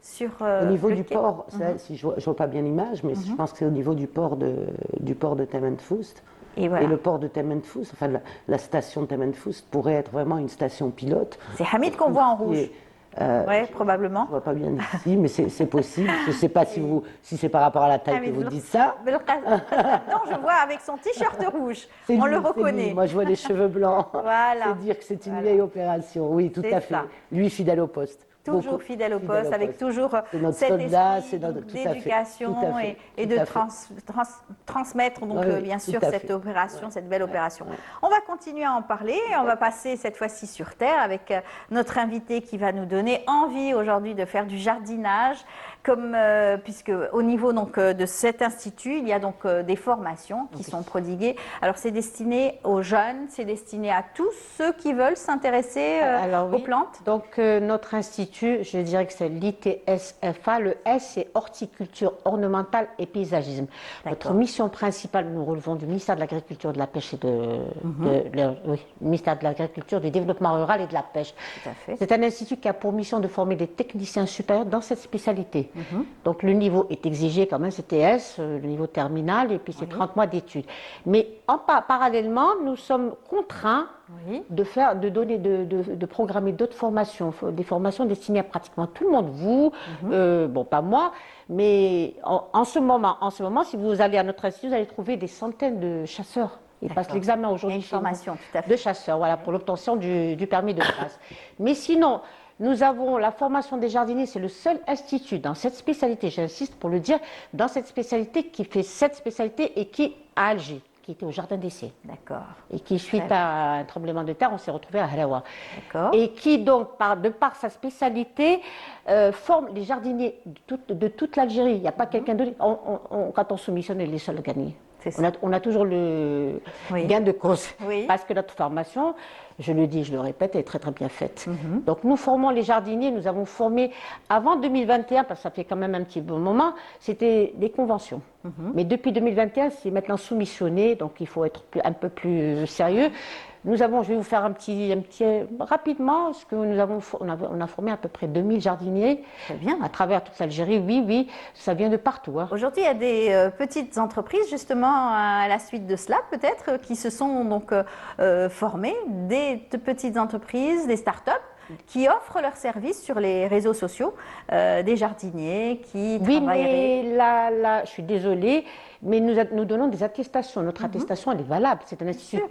sur au niveau du port, si je vois pas bien l'image, mais je pense que c'est au niveau du port de Tamenfust. Et le port de Tamenfust, enfin la station de Tamenfust pourrait être vraiment une station pilote. C'est Hamid qu'on voit en rouge. Oui, probablement. Je ne vois pas bien ici, mais c'est possible. Je ne sais pas si c'est par rapport à la taille que vous dites ça. Non, je vois avec son t-shirt rouge. On le reconnaît. Moi, je vois les cheveux blancs. Voilà. C'est dire que c'est une vieille opération. Oui, tout à fait. Lui, fidèle au poste. Toujours fidèle au poste, avec toujours cet esprit d'éducation et de transmettre donc bien sûr cette opération, cette belle opération. On va continuer à en parler, on va passer cette fois-ci sur Terre avec notre invité qui va nous donner envie aujourd'hui de faire du jardinage, puisque au niveau donc de cet institut, il y a donc des formations qui sont prodiguées. Alors c'est destiné aux jeunes, c'est destiné à tous ceux qui veulent s'intéresser aux plantes. Donc notre institut, je dirais que c'est l'ITSFA. Le S, c'est horticulture ornementale et paysagisme. Notre mission principale, nous relevons du ministère de l'Agriculture, de la Pêche et ministère de l'Agriculture, du Développement rural et de la Pêche. C'est un institut qui a pour mission de former des techniciens supérieurs dans cette spécialité. Donc le niveau est exigé quand même, c'est TS, le niveau terminal, et puis c'est 30 mois d'études. Mais parallèlement, nous sommes contraints de programmer d'autres formations, des formations destinées à pratiquement tout le monde, vous, bon pas moi, mais en ce moment, si vous allez à notre institut, vous allez trouver des centaines de chasseurs Ils passent l'examen aujourd'hui chez nous formation, tout à fait. de chasseur, voilà, pour l'obtention du permis de chasse. Mais sinon, nous avons la formation des jardiniers, c'est le seul institut dans cette spécialité, j'insiste pour le dire, dans cette spécialité qui fait cette spécialité et qui est à Alger, qui était au Jardin d'essai. D'accord. Et qui, suite à un tremblement de terre, on s'est retrouvé à Halawa. D'accord. Et qui, donc, de par sa spécialité, forme les jardiniers de toute l'Algérie. Il n'y a pas quelqu'un d'autre. Quand on soumissionne, les seuls gagnés. On a toujours le gain de cause. Oui. Parce que notre formation, je le dis, je le répète, est très très bien faite. Donc nous formons les jardiniers, nous avons formé avant 2021, parce que ça fait quand même un petit bon moment, c'était des conventions. Mais depuis 2021, c'est maintenant soumissionné, donc il faut être un peu plus sérieux. Nous avons, je vais vous faire un petit rapidement, ce que on a formé à peu près 2000 jardiniers. Très bien. À travers toute l'Algérie, oui, ça vient de partout. Hein. Aujourd'hui, il y a des petites entreprises, justement, à la suite de cela, peut-être, qui se sont donc formées, des petites entreprises, des start-up, qui offrent leurs services sur les réseaux sociaux, des jardiniers qui travailleraient... Oui, mais là, je suis désolée, mais nous donnons des attestations. Notre attestation, elle est valable. C'est un institut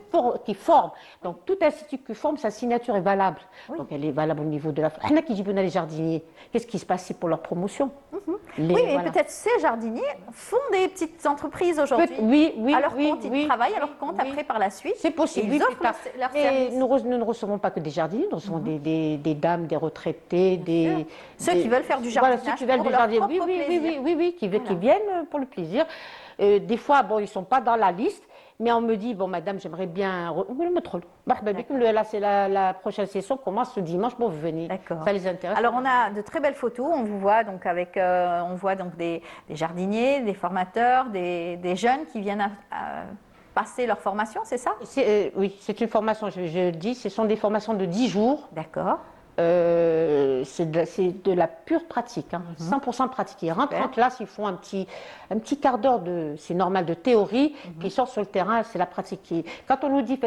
qui forme. Donc, tout institut qui forme, sa signature est valable. Oui. Donc, elle est valable au niveau de la... les jardiniers, qu'est-ce qui se passe pour leur promotion? Oui, mais peut-être ces jardiniers font des petites entreprises aujourd'hui. Oui, à leur compte, ils travaillent à leur compte après par la suite. C'est possible. Ils offrent leurs services. Nous ne recevons pas que des jardiniers, nous recevons des dames, des retraités, ceux qui veulent faire du jardinage. Voilà, ceux qui veulent du jardinage. Oui, qui viennent pour le plaisir. Des fois, bon, ils ne sont pas dans la liste, mais on me dit, bon, madame, j'aimerais bien... Là, c'est la prochaine session commence ce dimanche, bon, vous venez. D'accord. Ça les intéresse. Alors, on a de très belles photos, on vous voit donc avec, on voit donc des jardiniers, des formateurs, des jeunes qui viennent passer leur formation, c'est ça? Oui, c'est une formation, je le dis, ce sont des formations de 10 jours. D'accord. C'est de la pure pratique, 100% pratique. Ils rentrent en classe, ils font un petit quart d'heure c'est normal, de théorie, puis ils sortent sur le terrain, c'est la pratique. Quand on nous dit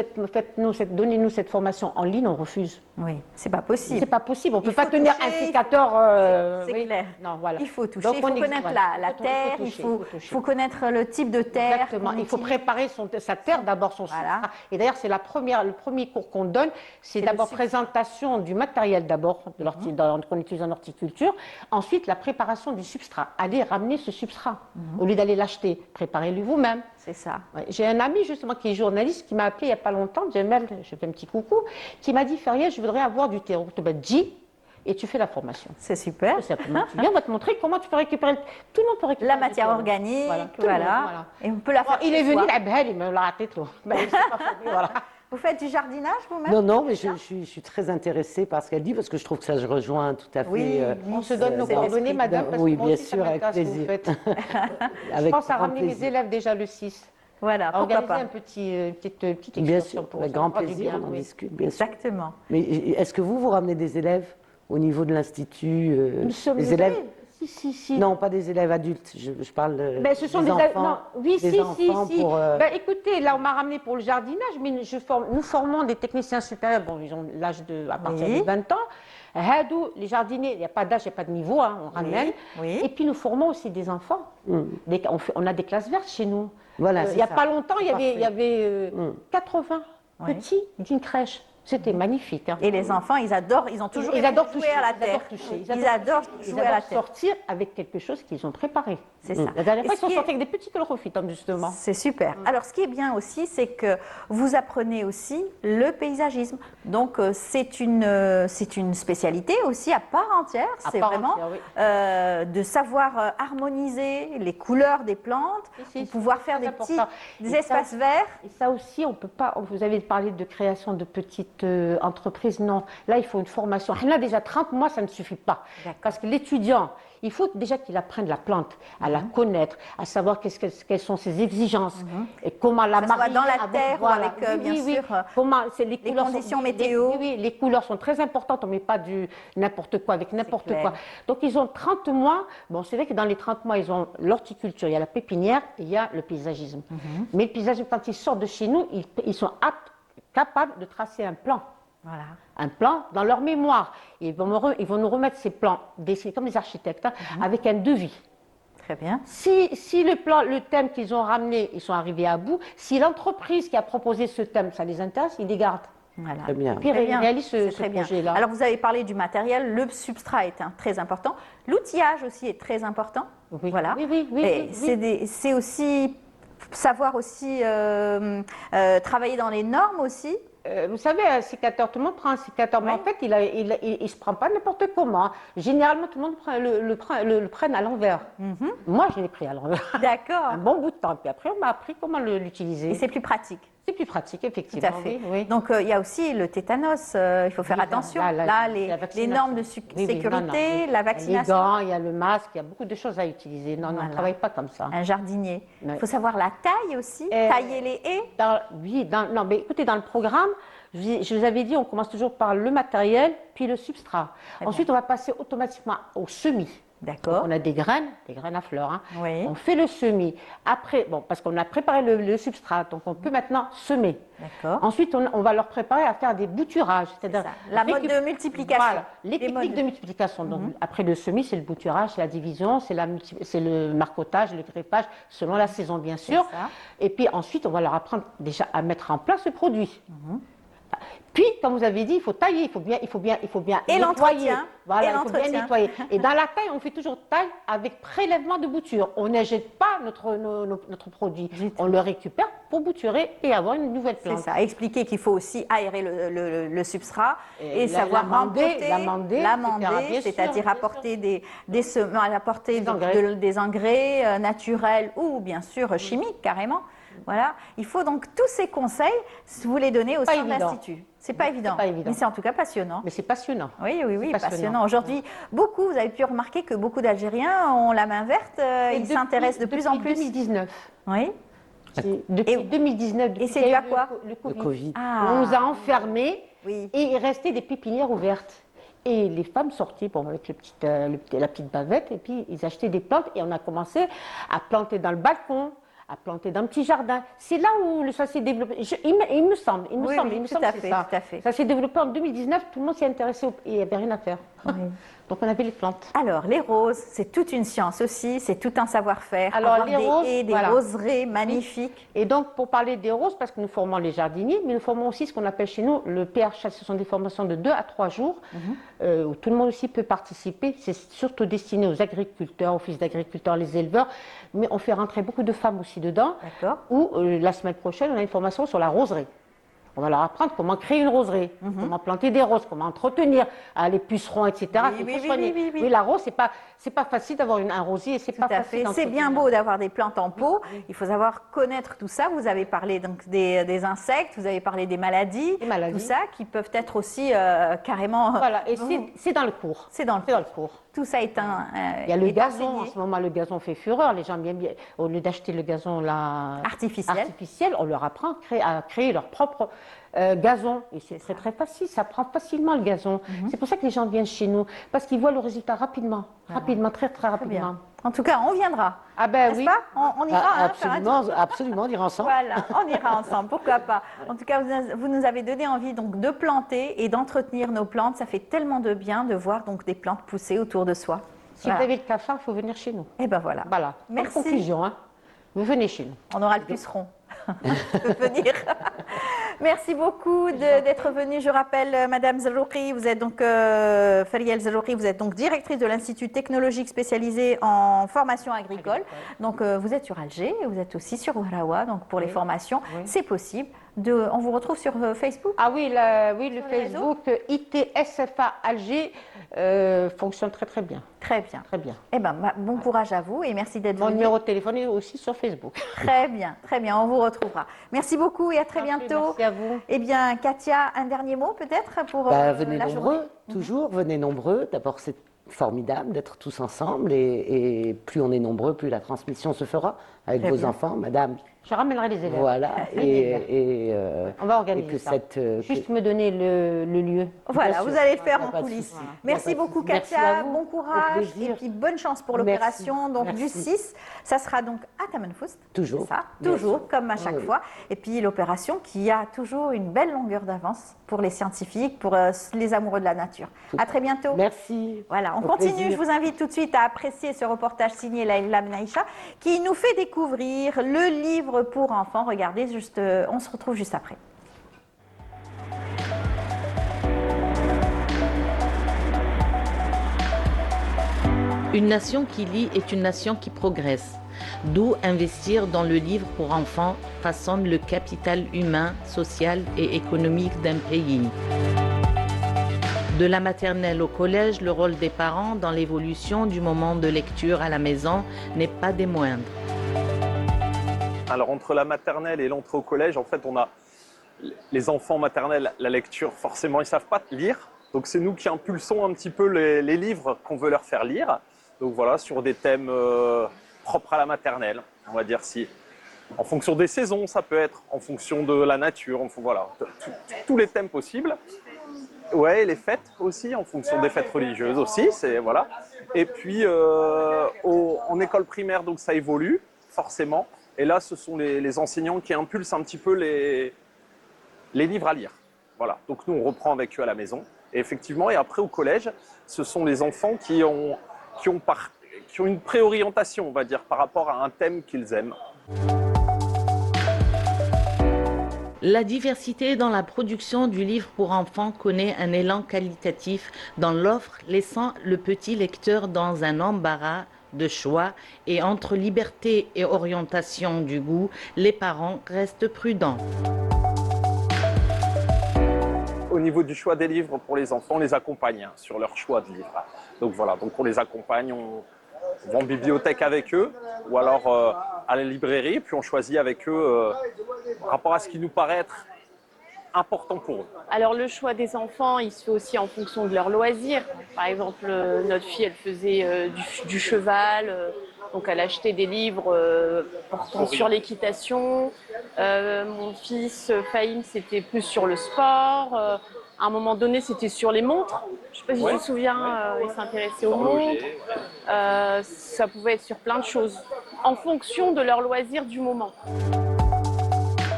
donnez-nous cette formation en ligne, on refuse. Oui, c'est pas possible. C'est pas possible, on ne peut pas tenir un sécateur. C'est clair. Non, voilà. Il faut toucher, il faut connaître la terre, il faut connaître le type de terre. Exactement, il faut préparer sa terre, d'abord son substrat. Et d'ailleurs, c'est le premier cours qu'on donne, c'est d'abord présentation du matériel d'abord qu'on utilise en horticulture, ensuite la préparation du substrat. Allez ramener ce substrat au lieu d'aller l'acheter, préparez-le vous-même. C'est ça. Ouais. J'ai un ami justement qui est journaliste qui m'a appelé il n'y a pas longtemps, Jamel, je fais un petit coucou, qui m'a dit Feria, je voudrais avoir du terreau. Et tu fais la formation. C'est super. Tu viens, on va te montrer comment tu peux récupérer. Tout le monde peut récupérer la matière organique. Voilà. Et on peut la faire. Il est venu, il me l'a raté tout. Voilà. Vous faites du jardinage vous-même? Non, mais je suis très intéressée par ce qu'elle dit, parce que je trouve que ça se rejoint tout à fait. Oui, on se donne nos coordonnées, madame, parce oui, que bien sûr, avec plaisir. Je pense à ramener mes élèves déjà le 6. Voilà, organiser un petite excursion. Bien sûr, pour avec grand plaisir, on en discute, bien sûr. Exactement. Mais est-ce que vous ramenez des élèves au niveau de l'Institut? Nous sommes des élèves. Si. Non, pas des élèves adultes, je parle de ce sont des enfants. Non. Oui, enfants si. Pour, écoutez, là, on m'a ramené pour le jardinage, mais nous formons des techniciens supérieurs, bon, ils ont l'âge à partir de 20 ans. Les jardiniers, il n'y a pas d'âge, il n'y a pas de niveau, on ramène. Oui. Et puis nous formons aussi des enfants. On a des classes vertes chez nous. Voilà, il n'y a pas longtemps, il y avait 80 petits d'une crèche. C'était magnifique. Et les enfants, ils ont toujours jouer à la terre. Ils adorent jouer à la terre. Sortir avec quelque chose qu'ils ont préparé. C'est ça. La dernière fois, ils sont sortis avec des petits chlorophylles, justement. C'est super. Alors, ce qui est bien aussi, c'est que vous apprenez aussi le paysagisme. Donc, c'est une spécialité aussi à part entière. C'est vraiment de savoir harmoniser les couleurs des plantes, pour pouvoir faire des espaces verts. Et ça aussi, on peut pas. Vous avez parlé de création de petites entreprises. Non, là, il faut une formation. Là, déjà 30 mois, ça ne suffit pas. Parce que l'étudiant, il faut déjà qu'il apprenne la plante, à la connaître, à savoir quelles sont ses exigences et comment la marier dans la terre ou avec, bien sûr, les conditions météo. Oui, les couleurs sont très importantes. On ne met pas n'importe quoi avec n'importe quoi. Donc, ils ont 30 mois. Bon, c'est vrai que dans les 30 mois, ils ont l'horticulture, il y a la pépinière et il y a le paysagisme. Mais le paysagisme, quand ils sortent de chez nous, ils sont capables de tracer un plan. Voilà. Un plan dans leur mémoire. Ils vont nous remettre ces plans, comme les architectes, avec un devis. Très bien. Si le thème qu'ils ont ramené, ils sont arrivés à bout, si l'entreprise qui a proposé ce thème, ça les intéresse, ils les gardent. Voilà. Très bien. Puis Très bien. ils réalisent ce C'est très bien. projet-là. Alors, vous avez parlé du matériel, le substrat est très important. L'outillage aussi est très important. Oui. Voilà. Oui, Et oui. c'est aussi savoir aussi travailler dans les normes aussi. Vous savez, un sécateur, tout le monde prend un sécateur, mais en fait, il ne se prend pas n'importe comment. Généralement, tout le monde le prenne à l'envers. Moi, je l'ai pris à l'envers. D'accord. Un bon bout de temps. Puis après, on m'a appris comment l'utiliser. Et c'est plus pratique. C'est plus pratique, Tout effectivement. à fait. Oui, oui. Donc, il y a aussi le tétanos. Il faut faire Oui, attention. la Les vaccination. normes de Oui, oui, sécurité, non, non. la Les vaccination. gants, il y a le masque, il y a beaucoup de choses à utiliser. Non, on Voilà. ne travaille pas comme ça. Un jardinier. Il Oui. faut savoir la taille aussi, tailler les haies. Non, mais écoutez, dans le programme, je vous avais dit, on commence toujours par le matériel, puis le substrat. Très Ensuite, on va passer automatiquement au semis. D'accord. On a des graines à fleurs. Hein. Oui. On fait le semis. Après, bon, parce qu'on a préparé le substrat, donc on peut maintenant semer. D'accord. Ensuite, on va leur préparer à faire des bouturages, c'est-à-dire La mode de multiplication. Voilà, les techniques modes. de multiplication. Donc, après le semis, c'est le bouturage, c'est la division, c'est le marcottage, le greffage, selon la saison, bien sûr. ça. Et puis ensuite, on va leur apprendre déjà à mettre en place le produit. Puis, comme vous avez dit, il faut tailler, il faut bien Et nettoyer. l'entretien. Voilà, Et il faut bien l'entretien. nettoyer. Et dans la taille, on fait toujours taille avec prélèvement de bouture. On ne jette pas notre produit. On le récupère pour bouturer et avoir une nouvelle C'est plante. ça. Expliquer qu'il faut aussi aérer le substrat et la- savoir l'amander, l'amander, bien sûr, c'est-à-dire bien apporter des semences, apporter Des engrais. des engrais naturels ou bien sûr chimiques carrément. Voilà. Il faut donc tous ces conseils, vous les donnez au Pas sein de évident. l'Institut. C'est pas évident. pas évident. Mais c'est en tout cas passionnant. Mais c'est passionnant. Oui, oui, oui, C'est passionnant. passionnant. Aujourd'hui, vous avez pu remarquer que beaucoup d'Algériens ont la main verte, Et ils s'intéressent de plus en depuis plus. 2019. Oui. Depuis Et- 2019. Et depuis c'est qu'il y a dû à eu quoi le Le Covid. Covid. Ah. On nous a enfermés Oui. et il restait des pépinières ouvertes. Et les femmes sortaient avec la petite bavette et puis ils achetaient des plantes et on a commencé à planter dans le balcon, à planter dans le petit jardin. C'est là où ça s'est développé. Il me semble Oui, oui, tout que à c'est fait, ça. tout à fait. Ça s'est développé en 2019, tout le monde s'y intéressé et il n'y avait rien à faire. Donc on avait les plantes. Alors, les roses, c'est toute une science aussi, c'est tout un savoir-faire. Alors, Avoir les des roses, haies, des voilà. roseraies magnifiques. Et donc, pour parler des roses, parce que nous formons les jardiniers, mais nous formons aussi ce qu'on appelle chez nous le PRH. Ce sont des formations de 2 à 3 jours, où tout le monde aussi peut participer. C'est surtout destiné aux agriculteurs, aux fils d'agriculteurs, les éleveurs, mais on fait rentrer beaucoup de femmes aussi dedans. D'accord. Ou la semaine prochaine, on a une formation sur la roseraie. On va leur apprendre comment créer une roseraie, comment planter des roses, comment entretenir les pucerons, etc. Oui, Il faut oui, soigner. oui, oui, oui. Oui, la rose, c'est pas facile d'avoir un rosier, c'est pas Tout à facile. fait. C'est bien d'entretenir. beau d'avoir des plantes en pot. Il faut savoir connaître tout ça. Vous avez parlé donc des insectes, vous avez parlé des maladies, Des maladies. tout ça qui peuvent être aussi carrément. Voilà, et c'est dans le cours. C'est dans le C'est dans le cours. Tout ça est Il y a le est gazon, enseigné. en ce moment le gazon fait fureur, les gens bien, au lieu d'acheter le gazon là, Artificiel. on leur apprend à créer leur propre gazon. Et c'est très très facile, ça prend facilement le gazon. C'est pour ça que les gens viennent chez nous, parce qu'ils voient le résultat rapidement, très très rapidement. Bien. En tout cas, on viendra. Ah ben N'est-ce oui. pas on ira faire un tour. Absolument, on ira ensemble. Voilà, on ira ensemble, pourquoi pas. En tout cas, vous nous avez donné envie donc de planter et d'entretenir nos plantes. Ça fait tellement de bien de voir donc des plantes pousser autour de soi. Si vous avez le cafard, il faut venir chez nous. Et ben voilà. Voilà. Merci. En conclusion, hein, vous venez chez nous. On aura le puceron. de venir. Merci beaucoup d'être venue. Je rappelle, Madame Zerouki, vous êtes donc Feriel Zerouki, vous êtes donc directrice de l'Institut technologique spécialisé en formation agricole. Donc vous êtes sur Alger et vous êtes aussi sur Ouarawa. Donc pour les formations, c'est possible. On vous retrouve sur Facebook. Ah oui, le Sur les Facebook ITSFA Alger fonctionne très très bien. Très bien. Très bien. Eh ben, bon courage à vous et merci d'être Mon venu. numéro de téléphone est aussi sur Facebook. Très bien, on vous retrouvera. Merci beaucoup et à très bientôt. Merci à vous. Eh bien, Katia, un dernier mot peut-être pour Venez la nombreux, journée. toujours, venez nombreux. D'abord, c'est formidable d'être tous ensemble et plus on est nombreux, plus la transmission se fera avec Très vos bien. enfants, madame. Je ramènerai les élèves. Voilà. On va organiser et que ça. cette, Juste me donner le lieu. Voilà, Bien vous sûr. allez le faire Il y a en pas de coulisses. souci. Merci Il y a pas de beaucoup, souci. Merci Katia. à vous. Bon Au courage plaisir. et puis bonne chance pour Merci. l'opération donc du Merci. 6. Ça sera donc à Tamanfoust. Toujours. C'est ça, Bien toujours, sûr. comme à chaque Oui. fois. Et puis l'opération qui a toujours une belle longueur d'avance pour les scientifiques, pour les amoureux de la nature. À très bientôt. Merci. Voilà, on continue, plaisir. je vous invite tout de suite à apprécier ce reportage signé Laïla Benaïcha qui nous fait découvrir le livre pour enfants. Regardez, on se retrouve juste après. Une nation qui lit est une nation qui progresse. D'où investir dans le livre pour enfants façonne le capital humain, social et économique d'un pays. De la maternelle au collège, le rôle des parents dans l'évolution du moment de lecture à la maison n'est pas des moindres. Alors entre la maternelle et l'entrée au collège, en fait, on a les enfants maternels, la lecture, forcément, ils ne savent pas lire. Donc c'est nous qui impulsons un petit peu les livres qu'on veut leur faire lire. Donc voilà, sur des thèmes propres à la maternelle, on va dire si. En fonction des saisons, ça peut être, en fonction de la nature, voilà, tous les thèmes possibles. Ouais, et les fêtes aussi, en fonction des fêtes religieuses aussi, voilà. Et puis en école primaire, donc ça évolue forcément. Et là, ce sont les enseignants qui impulsent un petit peu les livres à lire. Voilà. Donc nous, on reprend avec eux à la maison. Et effectivement, et après au collège, ce sont les enfants qui ont une préorientation, on va dire, par rapport à un thème qu'ils aiment. La diversité dans la production du livre pour enfants connaît un élan qualitatif dans l'offre, laissant le petit lecteur dans un embarras de choix et entre liberté et orientation du goût, les parents restent prudents. Au niveau du choix des livres pour les enfants, on les accompagne sur leur choix de livres. Donc voilà, donc on les accompagne, on va en bibliothèque avec eux ou alors à la librairie, puis on choisit avec eux par rapport à ce qui nous paraît être important pour eux. Alors le choix des enfants, il se fait aussi en fonction de leurs loisirs. Par exemple, notre fille, elle faisait du cheval, donc elle achetait des livres portant sur l'équitation. Mon fils, Fahim, c'était plus sur le sport. À un moment donné, c'était sur les montres. Je ne sais pas si tu te souviens, il s'intéressait aux montres. Ça pouvait être sur plein de choses, en fonction de leurs loisirs du moment.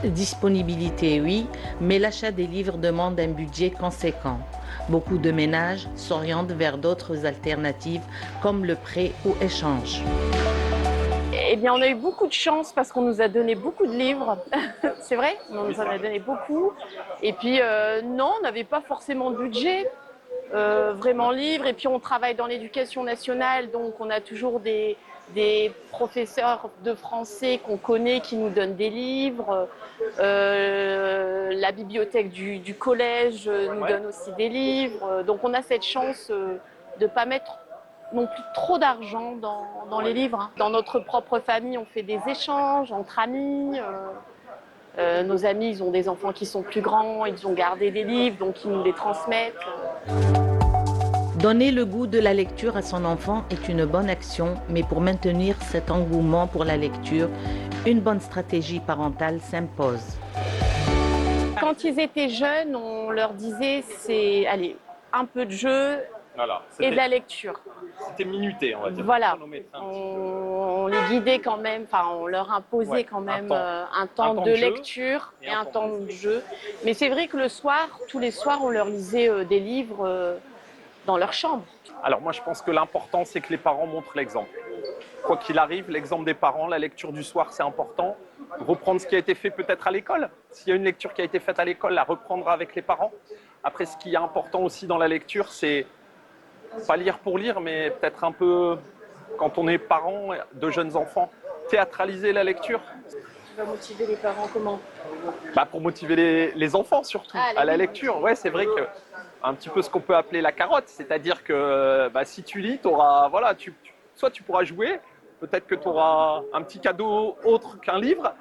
Disponibilité, oui, mais l'achat des livres demande un budget conséquent. Beaucoup de ménages s'orientent vers d'autres alternatives comme le prêt ou échange. Eh bien, on a eu beaucoup de chance parce qu'on nous a donné beaucoup de livres. C'est vrai, on nous en a donné beaucoup. Et puis, non, on n'avait pas forcément de budget vraiment livres. Et puis, on travaille dans l'éducation nationale, donc on a toujours des professeurs de français qu'on connaît qui nous donnent des livres. La bibliothèque du collège nous donne aussi des livres. Donc on a cette chance de ne pas mettre non plus trop d'argent dans les livres. Dans notre propre famille, on fait des échanges entre amis. Nos amis, ils ont des enfants qui sont plus grands, ils ont gardé des livres, donc ils nous les transmettent. Donner le goût de la lecture à son enfant est une bonne action, mais pour maintenir cet engouement pour la lecture, une bonne stratégie parentale s'impose. Quand ils étaient jeunes, on leur disait c'est allez, un peu de jeu et de la lecture. C'était minuté, on va dire. Voilà, on les guidait quand même, enfin on leur imposait quand même un temps de lecture et un temps de jeu. Mais c'est vrai que le soir, tous les soirs, on leur lisait des livres dans leur chambre. Alors moi je pense que l'important c'est que les parents montrent l'exemple. Quoi qu'il arrive, l'exemple des parents, la lecture du soir c'est important. Reprendre ce qui a été fait peut-être à l'école. S'il y a une lecture qui a été faite à l'école, la reprendre avec les parents. Après ce qui est important aussi dans la lecture, c'est pas lire pour lire, mais peut-être un peu, quand on est parent de jeunes enfants, théâtraliser la lecture. Tu vas motiver les parents comment ? Pour motiver les enfants surtout à la lecture. Ouais, c'est vrai que un petit peu ce qu'on peut appeler la carotte, c'est-à-dire que si tu lis, soit tu pourras jouer, peut-être que tu auras un petit cadeau autre qu'un livre.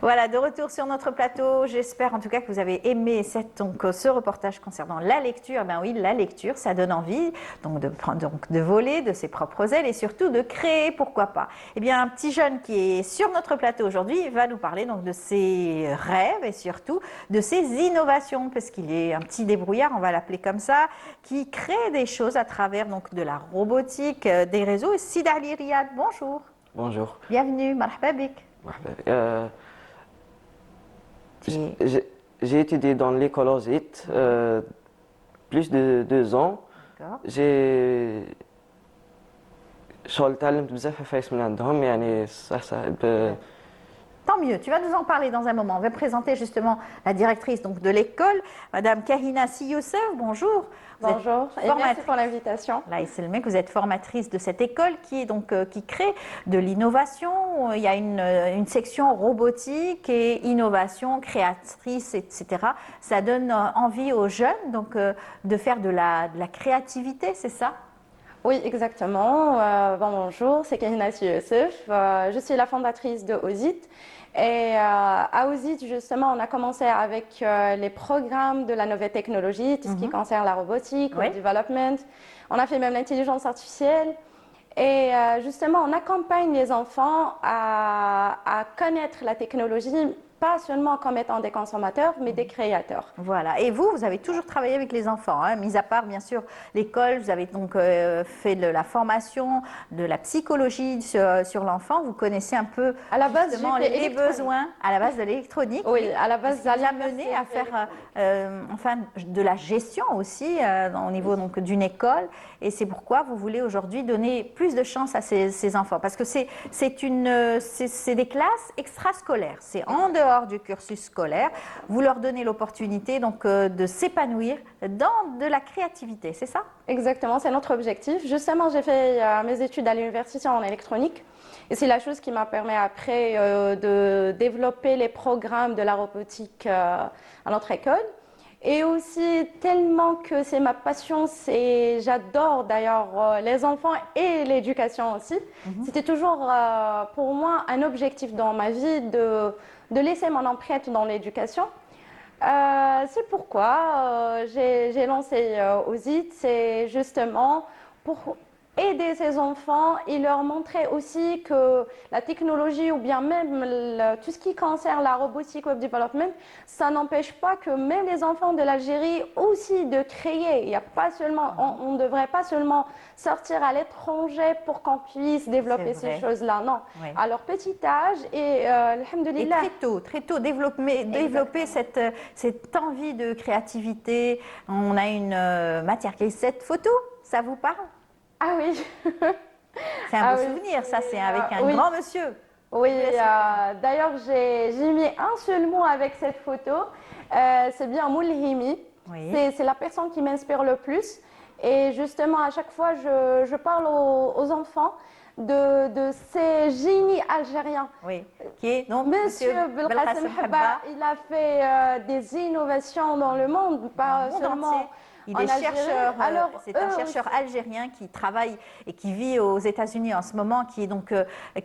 Voilà, de retour sur notre plateau. J'espère en tout cas que vous avez aimé ce reportage concernant la lecture. Ben oui, la lecture, ça donne envie de voler de ses propres ailes et surtout de créer, pourquoi pas. Eh bien, un petit jeune qui est sur notre plateau aujourd'hui va nous parler donc de ses rêves et surtout de ses innovations, parce qu'il est un petit débrouillard, on va l'appeler comme ça, qui crée des choses à travers donc de la robotique, des réseaux. Et Sid Ali Riyad, bonjour. Bonjour. Bienvenue, marhaba bik. J'ai étudié dans l'école Ozit plus de 2 ans. j'ai شغل تعلمت بزاف عفايس من عندهم يعني صح. Tant mieux, tu vas nous en parler dans un moment. On va présenter justement la directrice donc, de l'école, Madame Kahina Youssef. Bonjour. Bonjour et merci pour l'invitation. Là, c'est le mec, vous êtes formatrice de cette école qui est donc qui crée de l'innovation. Il y a une section robotique et innovation, créatrice, etc. Ça donne envie aux jeunes donc de faire de la créativité, c'est ça? Oui, exactement. Bonjour, c'est Kahina Youssef. Je suis la fondatrice de Ozit. Et à Ozit, justement, on a commencé avec les programmes de la nouvelle technologie, tout ce qui concerne la robotique, le development. On a fait même l'intelligence artificielle. Et justement, on accompagne les enfants à connaître la technologie, pas seulement comme étant des consommateurs, mais des créateurs. Voilà. Et vous avez toujours travaillé avec les enfants, hein, mis à part bien sûr l'école, vous avez donc fait de la formation, de la psychologie sur l'enfant. Vous connaissez un peu à la base, les besoins à la base de l'électronique. Oui, à la base, ça vous a mené à faire enfin de la gestion aussi au niveau donc d'une école. Et c'est pourquoi vous voulez aujourd'hui donner plus de chance à ces enfants, parce que c'est des classes extrascolaires, c'est en dehors du cursus scolaire. Vous leur donnez l'opportunité donc de s'épanouir dans de la créativité, c'est ça? Exactement, c'est notre objectif. Justement, j'ai fait mes études à l'université en électronique. Et c'est la chose qui m'a permis après de développer les programmes de la robotique à notre école. Et aussi, tellement que c'est ma passion, j'adore d'ailleurs les enfants et l'éducation aussi. C'était toujours pour moi un objectif dans ma vie de laisser mon empreinte dans l'éducation. C'est pourquoi j'ai lancé Ozit, c'est justement pour aider ces enfants et leur montrer aussi que la technologie ou bien même tout ce qui concerne la robotique, web development, ça n'empêche pas que même les enfants de l'Algérie aussi de créer. Il y a pas seulement, on ne devrait pas seulement sortir à l'étranger pour qu'on puisse développer ces choses-là, non. Oui. À leur petit âge et alhamdoulilah. Et très tôt, développer cette envie de créativité. On a une matière qui est cette photo, ça vous parle? Ah oui. C'est un beau souvenir, ça, c'est avec un grand monsieur. Oui, d'ailleurs, j'ai mis un seul mot avec cette photo, c'est bien Moulhimi. Oui. C'est la personne qui m'inspire le plus. Et justement, à chaque fois, je parle aux enfants de ces génies algériens. Oui, qui est donc Monsieur Belkacem Habba, il a fait des innovations dans le monde, pas seulement... Entier. Il est chercheur, c'est un chercheur algérien qui travaille et qui vit aux États-Unis en ce moment, qui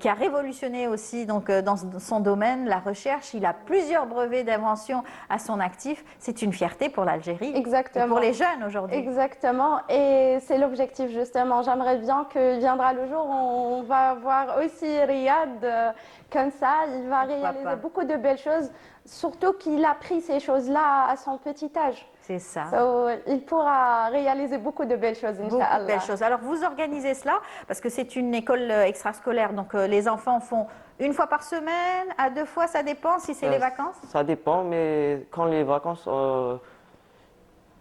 a révolutionné aussi donc, dans son domaine, la recherche. Il a plusieurs brevets d'invention à son actif. C'est une fierté pour l'Algérie et pour les jeunes aujourd'hui. Exactement, et c'est l'objectif justement. J'aimerais bien que viendra le jour où on va voir aussi Riyad comme ça. Il va réaliser beaucoup de belles choses, surtout qu'il a pris ces choses-là à son petit âge. C'est ça. Il pourra réaliser beaucoup de belles choses, Beaucoup de belles choses. Alors, vous organisez cela parce que c'est une école extrascolaire. Donc, les enfants font une fois par semaine, à 2 fois, ça dépend si c'est les vacances? Ça dépend, mais quand les vacances,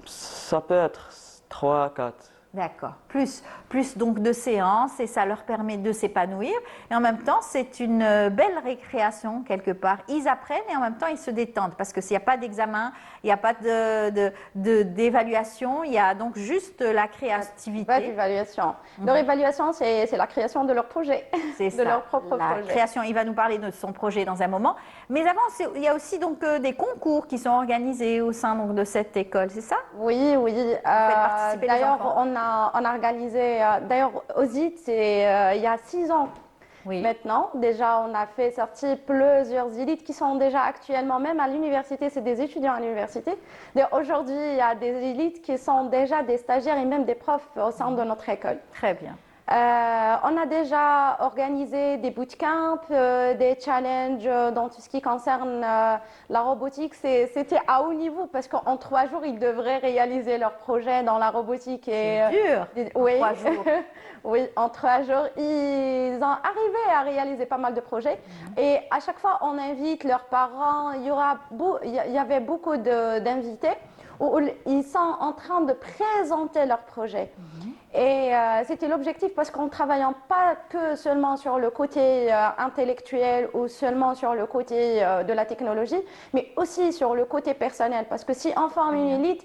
ça peut être 3 à 4. D'accord. Plus donc de séances et ça leur permet de s'épanouir. Et en même temps, c'est une belle récréation quelque part. Ils apprennent et en même temps, ils se détendent parce que s'il n'y a pas d'examen, il n'y a pas d'évaluation, il y a donc juste la créativité. Pas d'évaluation. Leur évaluation, c'est la création de leur projet, de leur propre projet. La création, il va nous parler de son projet dans un moment. Mais avant, il y a aussi donc des concours qui sont organisés au sein donc, de cette école, c'est ça? Oui. D'ailleurs, on a organisé, d'ailleurs, Ozit, il y a 6 ans maintenant. Déjà, on a fait sortir plusieurs élites qui sont déjà actuellement, même à l'université, c'est des étudiants à l'université. Aujourd'hui, il y a des élites qui sont déjà des stagiaires et même des profs au sein de notre école. Très bien. On a déjà organisé des bootcamps, des challenges dans tout ce qui concerne la robotique. C'était à haut niveau parce qu'en 3 jours, ils devraient réaliser leur projet dans la robotique. C'est dur, oui, en 3 jours. Oui, en 3 jours, ils ont arrivé à réaliser pas mal de projets. Et à chaque fois, on invite leurs parents. Il y avait beaucoup d'invités où ils sont en train de présenter leurs projets. Et c'était l'objectif parce qu'en ne travaillant pas que seulement sur le côté intellectuel ou seulement sur le côté de la technologie, mais aussi sur le côté personnel. Parce que si on forme une élite,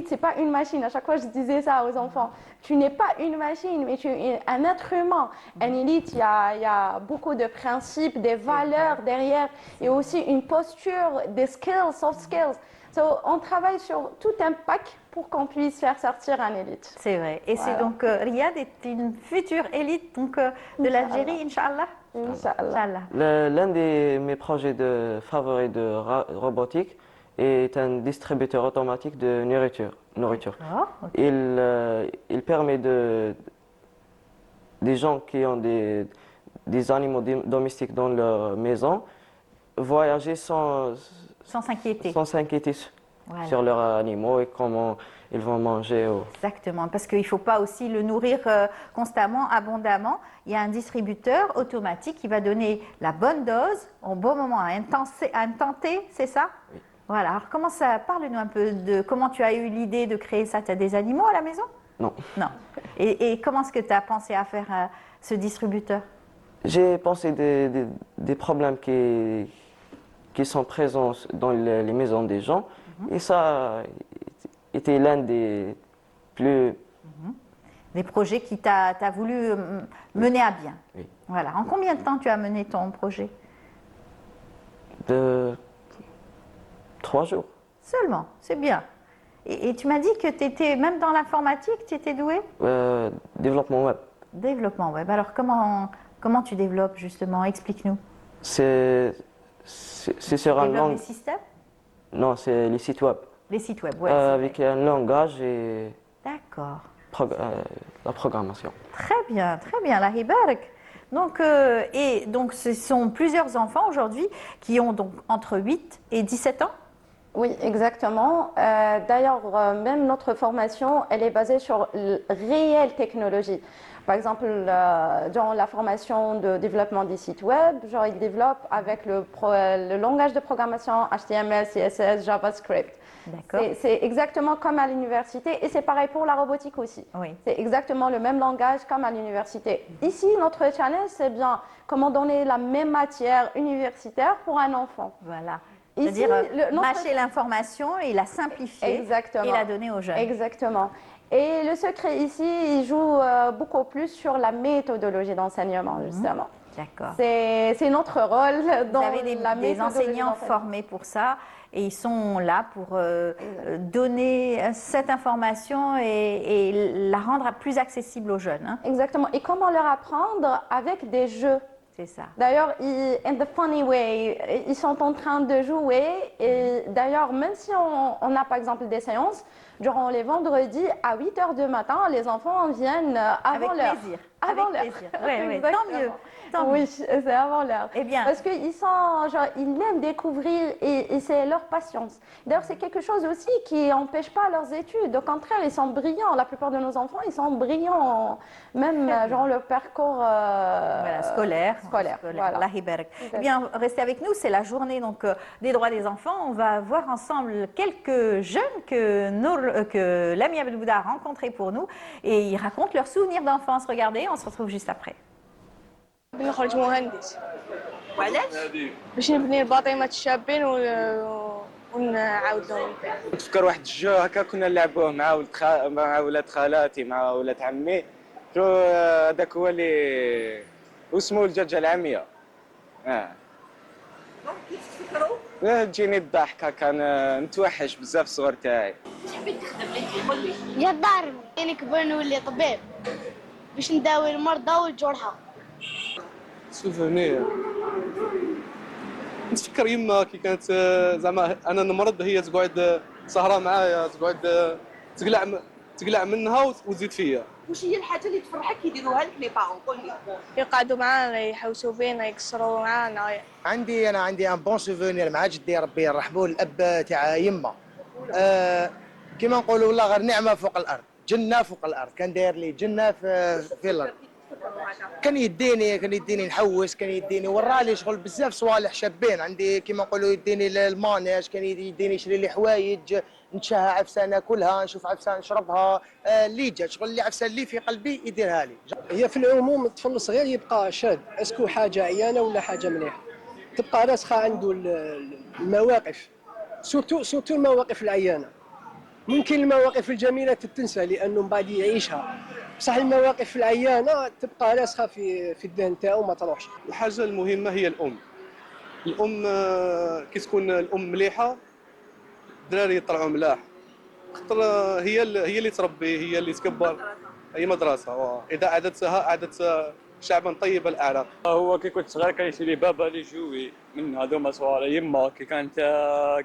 c'est pas une machine. À chaque fois, je disais ça aux enfants. Tu n'es pas une machine, mais tu es un être humain. Une élite, il y a beaucoup de principes, des valeurs derrière, et aussi une posture, des skills, soft skills. On travaille sur tout un pack pour qu'on puisse faire sortir un élite. C'est vrai. Et Voilà. c'est donc Riyad est une future élite donc, de l'Algérie, Inch'Allah. Inch'Allah. L'un de mes projets favoris de robotique est un distributeur automatique de nourriture. Il permet des gens qui ont des animaux domestiques dans leur maison voyager sans s'inquiéter Voilà. sur leurs animaux et comment ils vont manger. Exactement, parce qu'il ne faut pas aussi le nourrir constamment, abondamment. Il y a un distributeur automatique qui va donner la bonne dose au bon moment, à un temps T, c'est ça? Oui. Voilà, alors comment ça, parle-nous un peu de comment tu as eu l'idée de créer ça. Tu as des animaux à la maison? Non. Non. Et comment est-ce que tu as pensé à faire ce distributeur? J'ai pensé des problèmes qui sont présents dans les maisons des gens, et ça était l'un des plus... Des projets qui t'as voulu mener à bien. Oui. Voilà. En combien de temps tu as mené ton projet? De 3 jours. Seulement, c'est bien. Et tu m'as dit que tu étais, même dans l'informatique, tu étais doué? Développement web. Développement web. Alors comment tu développes justement? Explique-nous. C'est sur un Tu développes langage... les systèmes? Non, c'est les sites web. Les sites web, ouais. Avec un langage et D'accord. la programmation. Très bien, la Hibarak. Donc, et donc, ce sont plusieurs enfants aujourd'hui qui ont donc entre 8 et 17 ans? Oui, exactement. D'ailleurs, même notre formation, elle est basée sur réelle technologie. Par exemple, dans la formation de développement des sites web, genre ils développent avec le langage de programmation HTML, CSS, JavaScript. C'est exactement comme à l'université et c'est pareil pour la robotique aussi. Oui. C'est exactement le même langage comme à l'université. Ici, notre challenge, c'est bien comment donner la même matière universitaire pour un enfant. Voilà. Ici, C'est-à-dire mâcher l'information et la simplifier. Exactement. Et la donner aux jeunes. Exactement. Et le secret ici, il joue beaucoup plus sur la méthodologie d'enseignement, justement. D'accord. C'est notre rôle dans Vous avez la des enseignants formés pour ça et ils sont là pour donner cette information et la rendre plus accessible aux jeunes. Hein. Exactement. Et comment leur apprendre avec des jeux. C'est ça. D'ailleurs, in the funny way, ils sont en train de jouer. Et d'ailleurs, même si on a par exemple des séances, durant les vendredis à 8h du matin, les enfants viennent avant l'heure. Avec plaisir. Avant l'heure. Oui, tant mieux. Oui, c'est avant l'heure. Eh bien. Parce qu'ils ils aiment découvrir et c'est leur patience. D'ailleurs, c'est quelque chose aussi qui n'empêche pas leurs études. Au contraire, ils sont brillants. La plupart de nos enfants, ils sont brillants, même genre le parcours scolaire. Voilà. La Hibarak. Eh bien, restez avec nous. C'est la journée donc des droits des enfants. On va voir ensemble quelques jeunes que Lamia Belbouda a rencontrés pour nous et ils racontent leurs souvenirs d'enfance. Regardez, on se retrouve juste après. نخرج مهندس. وعلاش؟ باش نبني الباطيمات الشابين ونعاود لهم البيع. نتفكر واحد الجو هكا كنا نلعبوه مع ولاد خالاتي مع ولاد عمي. جو هذاك هو اللي واسمه الدجاجة العامية. كيف تفكروا؟ تجيني الضحك هكا نتوحش بزاف الصغر تاعي. تحبي تخدم لي قول لي. يا الدار كي نكبر نولي طبيب باش نداوي المرضى والجرحى. سوفونير نتفكر يما كي كانت زعما انا نمرض هي تقعد سهره معايا تقعد تقلع منها وتزيد فيا. واش هي الحاجه اللي تفرحك يديروها لك لي بارون؟ قول لي. يقعدوا معانا يحوسوا فينا يكسروا معانا. انا عندي ان بون سوفونير مع جدي ربي يرحمه الاب تاع يما. كيما نقولوا والله غير نعمه فوق الارض، جنه فوق الارض، كان داير لي جنه في الارض. كان يديني نحوس، كان يديني ورالي شغل بزاف صوالح شابين عندي كيما نقولوا يديني الماناج، كان يديني يشري لي حوايج نشهى عفسه ناكلها، نشوف عفسه نشربها، اللي جات شغل اللي عفسه اللي في قلبي يديرها لي. هي في العموم الطفل الصغير يبقى شاد، اسكو حاجه عيانه ولا حاجه مليحه، تبقى راسخه عنده المواقف، سورتو المواقف العيانه. ممكن المواقف الجميله تنسى لانه من بعد يعيشها، بصح المواقف العيانه تبقى راسخه في الذهن تاعو ما تروحش. الحاجه المهمه هي الام. كي تكون الام مليحه الدراري يطلعوا ملاح، خاطر هي اللي تربي، هي اللي تكبر، هي مدرسه. اذا اعدت شعبا طيب الاعراق. هو كي كنت صغير كان يشري بابا لي جوي من هذوما صوالح. يما كي كانت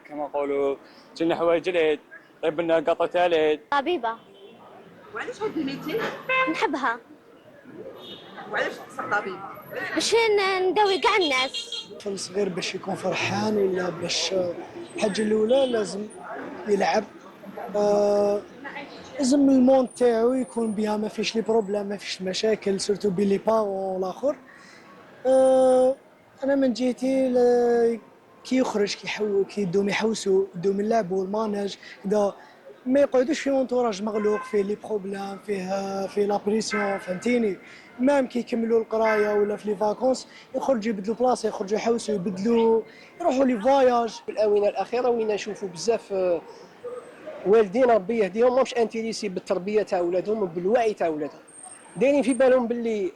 كما نقولوا تجينا حوايج العيد، طيب لنا قطعه تاع العيد. طبيبه. وعلاش هاد الميتي؟ نحبها. وعلاش تصير طبيبه؟ باش نداوي كاع الناس. الطفل صغير باش يكون فرحان ولا باش الحاجه الاولى لازم يلعب، لازم الموند تاعو يكون بها ما فيش لي بروبليم، ما فيش مشاكل، سورتو بي لي بارون والاخر. انا من جهتي كي يخرج كي يدوم يحوسوا يدوم يلعبوا الماناج كذا، ما يقعدوش في اونتوراج مغلوق فيه لي بروبليم، فيه لا بريسيون، فهمتيني. مام كي يكملوا القرايه ولا في لي فاكونس يخرجوا يبدلوا بلاصه، يخرجوا يحوسوا يبدلوا، يروحوا لي فواياج. في الاونه الاخيره وين نشوفوا بزاف والدين ربي يهديهم ماهمش انتريسي بالتربيه تاع ولادهم وبالوعي تاع ولادهم، دايرين في بالهم باللي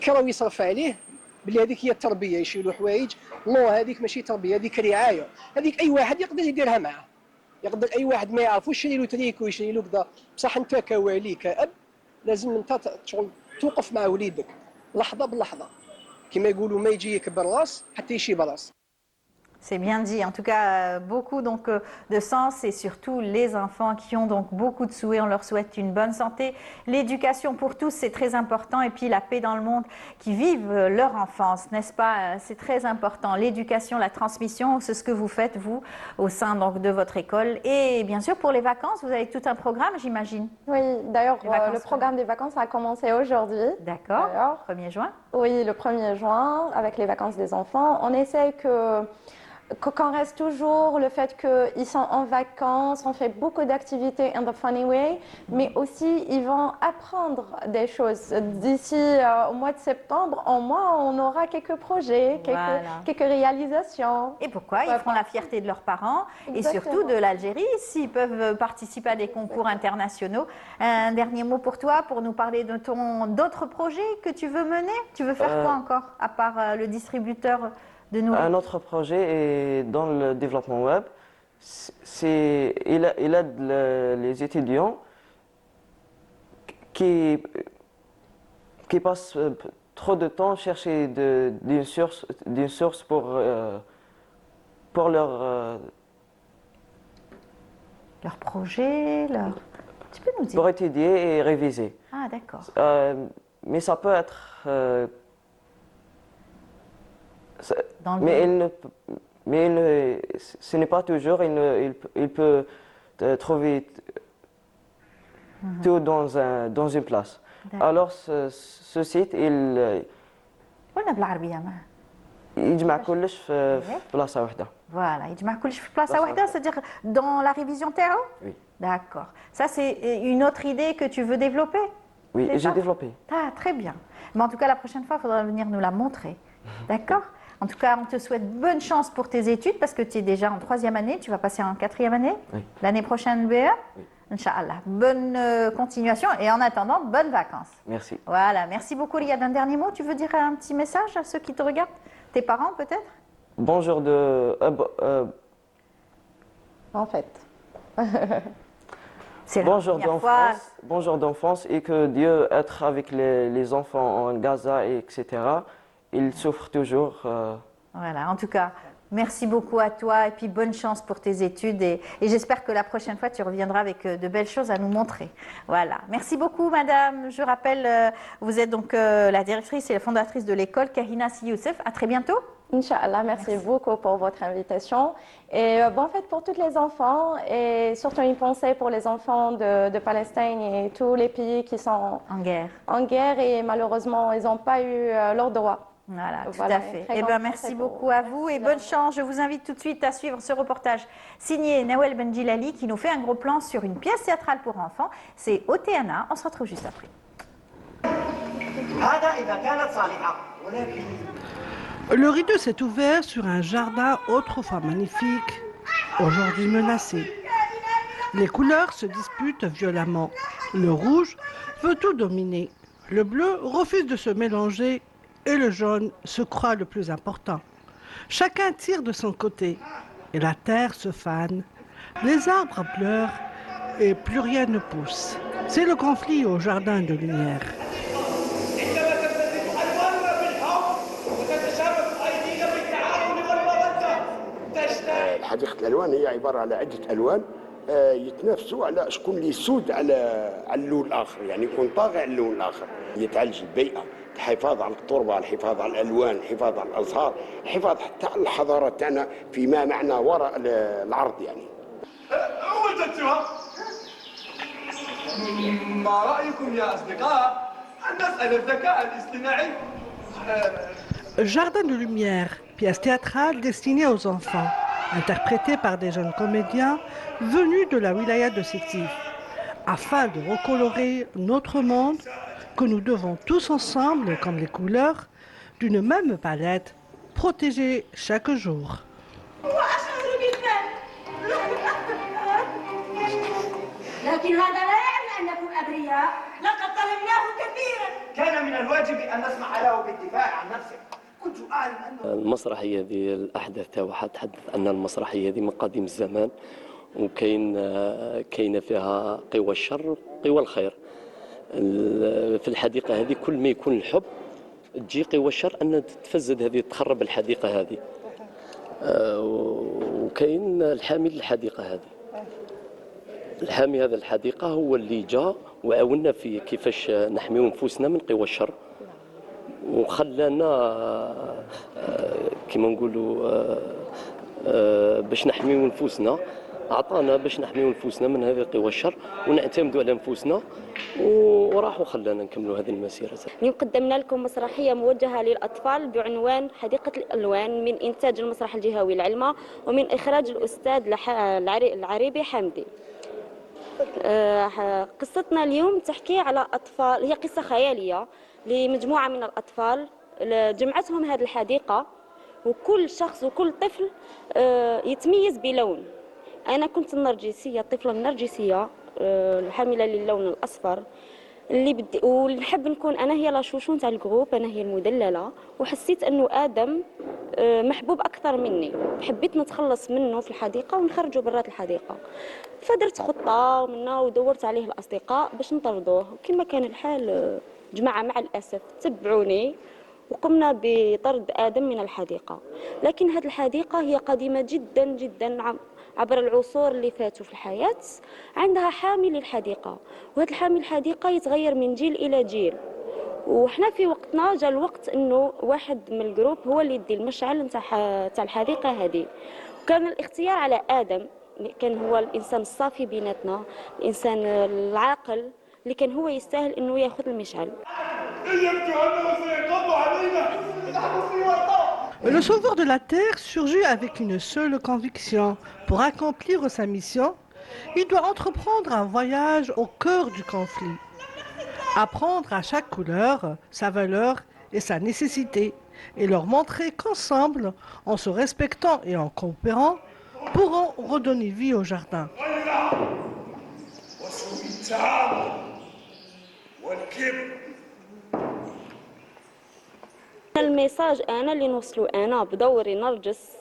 كراو يصرف عليه، باللي هذيك هي التربيه، يشيلوا حوايج. نو، هذيك ماشي تربيه، هذيك رعايه، هذيك اي واحد يقدر يديرها معاه، يقدر اي واحد ما يعرفوش يشري له تريكو ويشري له كذا، بصح انت كوالي كاب لازم انت توقف مع وليدك لحظه بلحظه، كما يقولوا ما يجي يكبر راس حتى يشيب راس. C'est bien dit. En tout cas, beaucoup donc de sens et surtout les enfants qui ont donc beaucoup de souhaits. On leur souhaite une bonne santé. L'éducation pour tous, c'est très important. Et puis la paix dans le monde, qui vivent leur enfance, n'est-ce pas? C'est très important. L'éducation, la transmission, c'est ce que vous faites, vous, au sein donc de votre école. Et bien sûr, pour les vacances, vous avez tout un programme, j'imagine. Oui, d'ailleurs, le programme des vacances a commencé aujourd'hui. D'accord, 1er juin. Oui, le 1er juin, avec les vacances des enfants. On essaie qu'on reste toujours le fait qu'ils sont en vacances, on fait beaucoup d'activités in the funny way, mais aussi ils vont apprendre des choses. D'ici au mois de septembre, en mois, on aura quelques projets, quelques réalisations. Et pourquoi? Ils feront la fierté de leurs parents. Exactement. Et surtout de l'Algérie, s'ils peuvent participer à des concours internationaux. Un dernier mot pour toi, pour nous parler de d'autres projets que tu veux mener. Tu veux faire quoi encore, à part le distributeur de nourriture? Un autre projet est dans le développement web. Il aide les étudiants qui passent trop de temps à chercher d'une source pour leur projet, Tu peux nous dire? Pour étudier et réviser. Ah, d'accord. Mais ça peut être... ce n'est pas toujours, il peut trouver tout dans une place. Alors ce site, يجمع كلش في بلاصة واحدة. Voilà, يجمع كلش في بلاصة واحدة, c'est-à-dire dans la révision تاعو? Oui. D'accord. Ça, c'est une autre idée que tu veux développer? Oui, j'ai développé. Ah, très bien. Mais en tout cas, la prochaine fois, il faudra venir nous la montrer. D'accord? En tout cas, on te souhaite bonne chance pour tes études parce que tu es déjà en 3e année, tu vas passer en 4e année. Oui. L'année prochaine, BE. Oui. Inch'Allah. Bonne continuation et en attendant, bonnes vacances. Merci. Voilà, merci beaucoup. Riyad, un dernier mot, tu veux dire un petit message à ceux qui te regardent? Tes parents peut-être? Bonjour de... En fait. Bonjour d'enfance et que Dieu être avec les enfants en Gaza, etc. Ils souffrent toujours. Voilà, en tout cas, Merci beaucoup à toi et puis bonne chance pour tes études et j'espère que la prochaine fois tu reviendras avec de belles choses à nous montrer. Voilà. Merci beaucoup madame. Je rappelle, vous êtes donc la directrice et la fondatrice de l'école Kahina Si Youssef. À très bientôt. Inch'Allah, merci beaucoup pour votre invitation. Et bonne fête pour tous les enfants et surtout une pensée pour les enfants de Palestine et tous les pays qui sont en guerre et malheureusement ils n'ont pas eu leurs droits. Voilà, tout à fait. Eh bien, merci beaucoup à vous et bonne chance. Je vous invite tout de suite à suivre ce reportage signé Nawel Benjilali qui nous fait un gros plan sur une pièce théâtrale pour enfants. C'est Oteana. On se retrouve juste après. Le rideau s'est ouvert sur un jardin autrefois magnifique, aujourd'hui menacé. Les couleurs se disputent violemment. Le rouge veut tout dominer. Le bleu refuse de se mélanger et le jaune se croit le plus important. Chacun tire de son côté et la terre se fane. Les arbres pleurent et plus rien ne pousse. C'est le conflit au jardin de lumière. حديقة الألوان هي عبارة على عدة ألوان يتنافسوا على شكون اللي يسود على اللون الآخر، يعني يكون طاغي على اللون الآخر. يتعالج البيئة، الحفاظ على التربة، الحفاظ على الألوان، الحفاظ على الأزهار، الحفاظ حتى على الحضارة تاعنا فيما معنى وراء العرض يعني. وجدتها؟ ما رأيكم يا أصدقاء أن نسأل الذكاء الاصطناعي؟ Jardin de lumière, pièce théâtrale destinée aux enfants, interprétée par des jeunes comédiens venus de la wilaya de Sétif, afin de recolorer notre monde que nous devons tous ensemble, comme les couleurs, d'une même palette, protéger chaque jour. لكن هذا لا يعني أن نكون أبرياء، لقد ظلمناه كثيرا. كان من الواجب أن نسمح له بالدفاع عن نفسه. كنت أعلم أنه المسرحية هذه الأحداث تاعها تحدث أن المسرحية هذه من قديم الزمان وكاين فيها قوى الشر وقوى الخير. في الحديقة هذه كل ما يكون الحب تجي قوى الشر أن تتفزد هذه تخرب الحديقة هذه. وكاين الحامي للحديقة هذه. الحامي هذا الحديقة هو اللي جاء وعاوننا في كيفاش نحميو نفوسنا من قوى الشر وخلانا كما نقولوا باش نحميو نفوسنا، أعطانا باش نحميو نفوسنا من هذه قوى الشر ونعتمدوا على نفوسنا وراح وخلانا نكملوا هذه المسيرة. اليوم قدمنا لكم مسرحية موجهة للأطفال بعنوان حديقة الألوان من إنتاج المسرح الجهوي العلمة ومن إخراج الأستاذ العريبي حمدي. قصتنا اليوم تحكي على أطفال، هي قصة خيالية لمجموعة من الأطفال جمعتهم هذه الحديقة وكل شخص وكل طفل يتميز بلون. أنا كنت النرجسية، الطفلة النرجسية الحاملة للون الأصفر ونحب نكون أنا هي لاشوشون تاع الجروب، أنا هي المدللة، وحسيت أنه آدم محبوب أكثر مني، حبيت نتخلص منه في الحديقة ونخرجه برات الحديقة، فدرت خطة منها ودورت عليه الأصدقاء باش نطردوه. كما كان الحال جماعة مع الأسف تبعوني وقمنا بطرد آدم من الحديقة. لكن هذه الحديقة هي قديمة جدا جدا عبر العصور اللي فاتوا في الحياة، عندها حامي للحديقة، وهذا الحامي الحديقة يتغير من جيل إلى جيل. وحنا في وقتنا جاء الوقت انه واحد من الجروب هو اللي يدي المشعل نتاع الحديقة هذه، وكان الاختيار على آدم، كان هو الإنسان الصافي بيناتنا، الإنسان العاقل اللي كان هو يستاهل انه ياخذ المشعل. Le sauveur de la terre surgit avec une seule conviction. Pour accomplir sa mission, il doit entreprendre un voyage au cœur du conflit. Apprendre à chaque couleur sa valeur et sa nécessité et leur montrer qu'ensemble, en se respectant et en coopérant, pourront redonner vie au jardin. الميساج أنا اللي نوصله أنا بدوري نرجس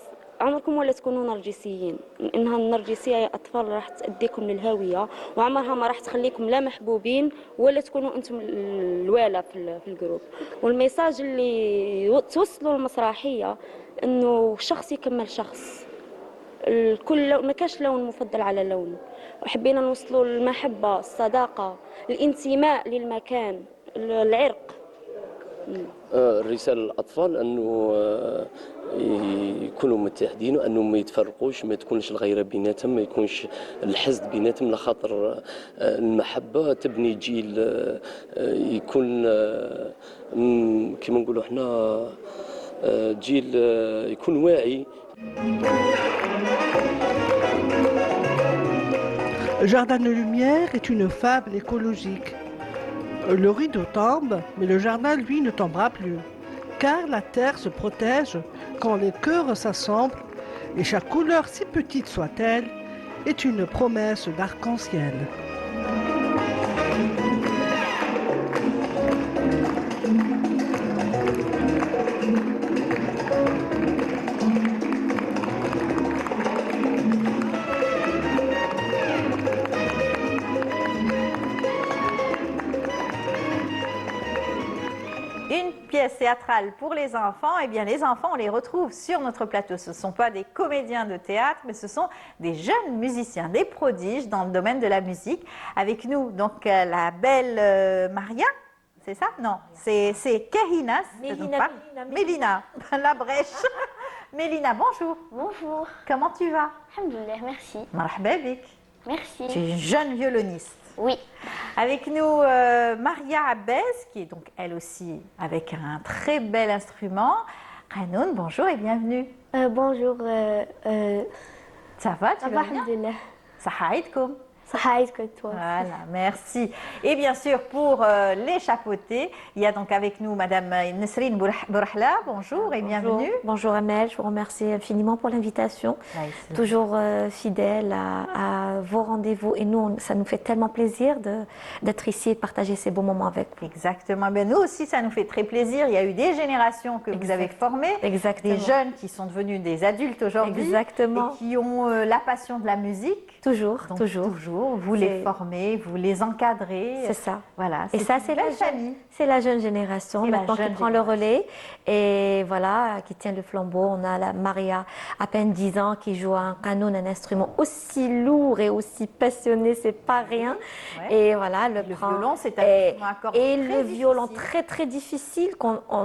عمركم ولا تكونوا نرجسيين، لانها النرجسيه يا اطفال راح تاديكم للهاويه وعمرها ما راح تخليكم لا محبوبين ولا تكونوا انتم الوالا في الجروب. والميساج اللي توصلوا المسرحيه انه شخص يكمل شخص، الكل ما كاش لون مفضل على لون، وحبينا نوصلوا المحبه، الصداقه، الانتماء للمكان، العرق. الرسالة للأطفال أنه يكونوا متحدين وأنه ما يتفرقوش، ما تكونش الغيرة بيناتهم، ما يكونش الحسد بيناتهم، لخاطر المحبة تبني جيل يكون كما نقولوا احنا جيل يكون واعي. Jardin de lumière est une fable écologique. Le rideau tombe, mais le jardin, lui, ne tombera plus. Car la terre se protège quand les cœurs s'assemblent, et chaque couleur, si petite soit-elle, est une promesse d'arc-en-ciel. Une pièce théâtrale pour les enfants, eh bien les enfants, on les retrouve sur notre plateau. Ce ne sont pas des comédiens de théâtre, mais ce sont des jeunes musiciens, des prodiges dans le domaine de la musique. Avec nous, donc, la belle Maria, c'est ça? Non, c'est Kahina. Mélina, la brèche. Mélina, bonjour. Bonjour. Comment tu vas? Alhamdoulilah, merci. Marhaba bik. Merci. Tu es une jeune violoniste. Oui. Avec nous, Maria Abbès, qui est donc elle aussi avec un très bel instrument. Ranoun, bonjour et bienvenue. Bonjour. Ça va, tu vas bien? Alhamdoulilah. Sahaïdkoum. Sahaïdkoum, toi. Voilà, merci. Et bien sûr, pour les chapeauter, il y a donc avec nous Madame Nesrine Bourahla. Bonjour et bienvenue. Bonjour Amel, je vous remercie infiniment pour l'invitation. Toujours fidèle à vos rendez-vous. Et nous, ça nous fait tellement plaisir d'être ici et de partager ces beaux moments avec vous. Exactement. Ben, nous aussi, ça nous fait très plaisir. Il y a eu des générations que vous avez formées. Exactement. Des jeunes qui sont devenus des adultes aujourd'hui. Exactement. Et qui ont la passion de la musique. Toujours, donc, toujours. Vous les formez, vous les encadrez. C'est ça. Voilà. Et ça, c'est la famille. C'est la jeune génération maintenant qui prend le relais et voilà, qui tient le flambeau. On a la Maria, à peine 10 ans, qui joue un canon, un instrument aussi lourd et aussi passionné, c'est pas rien. Ouais. Et voilà, le violon, c'est un accord et très le violon très très difficile.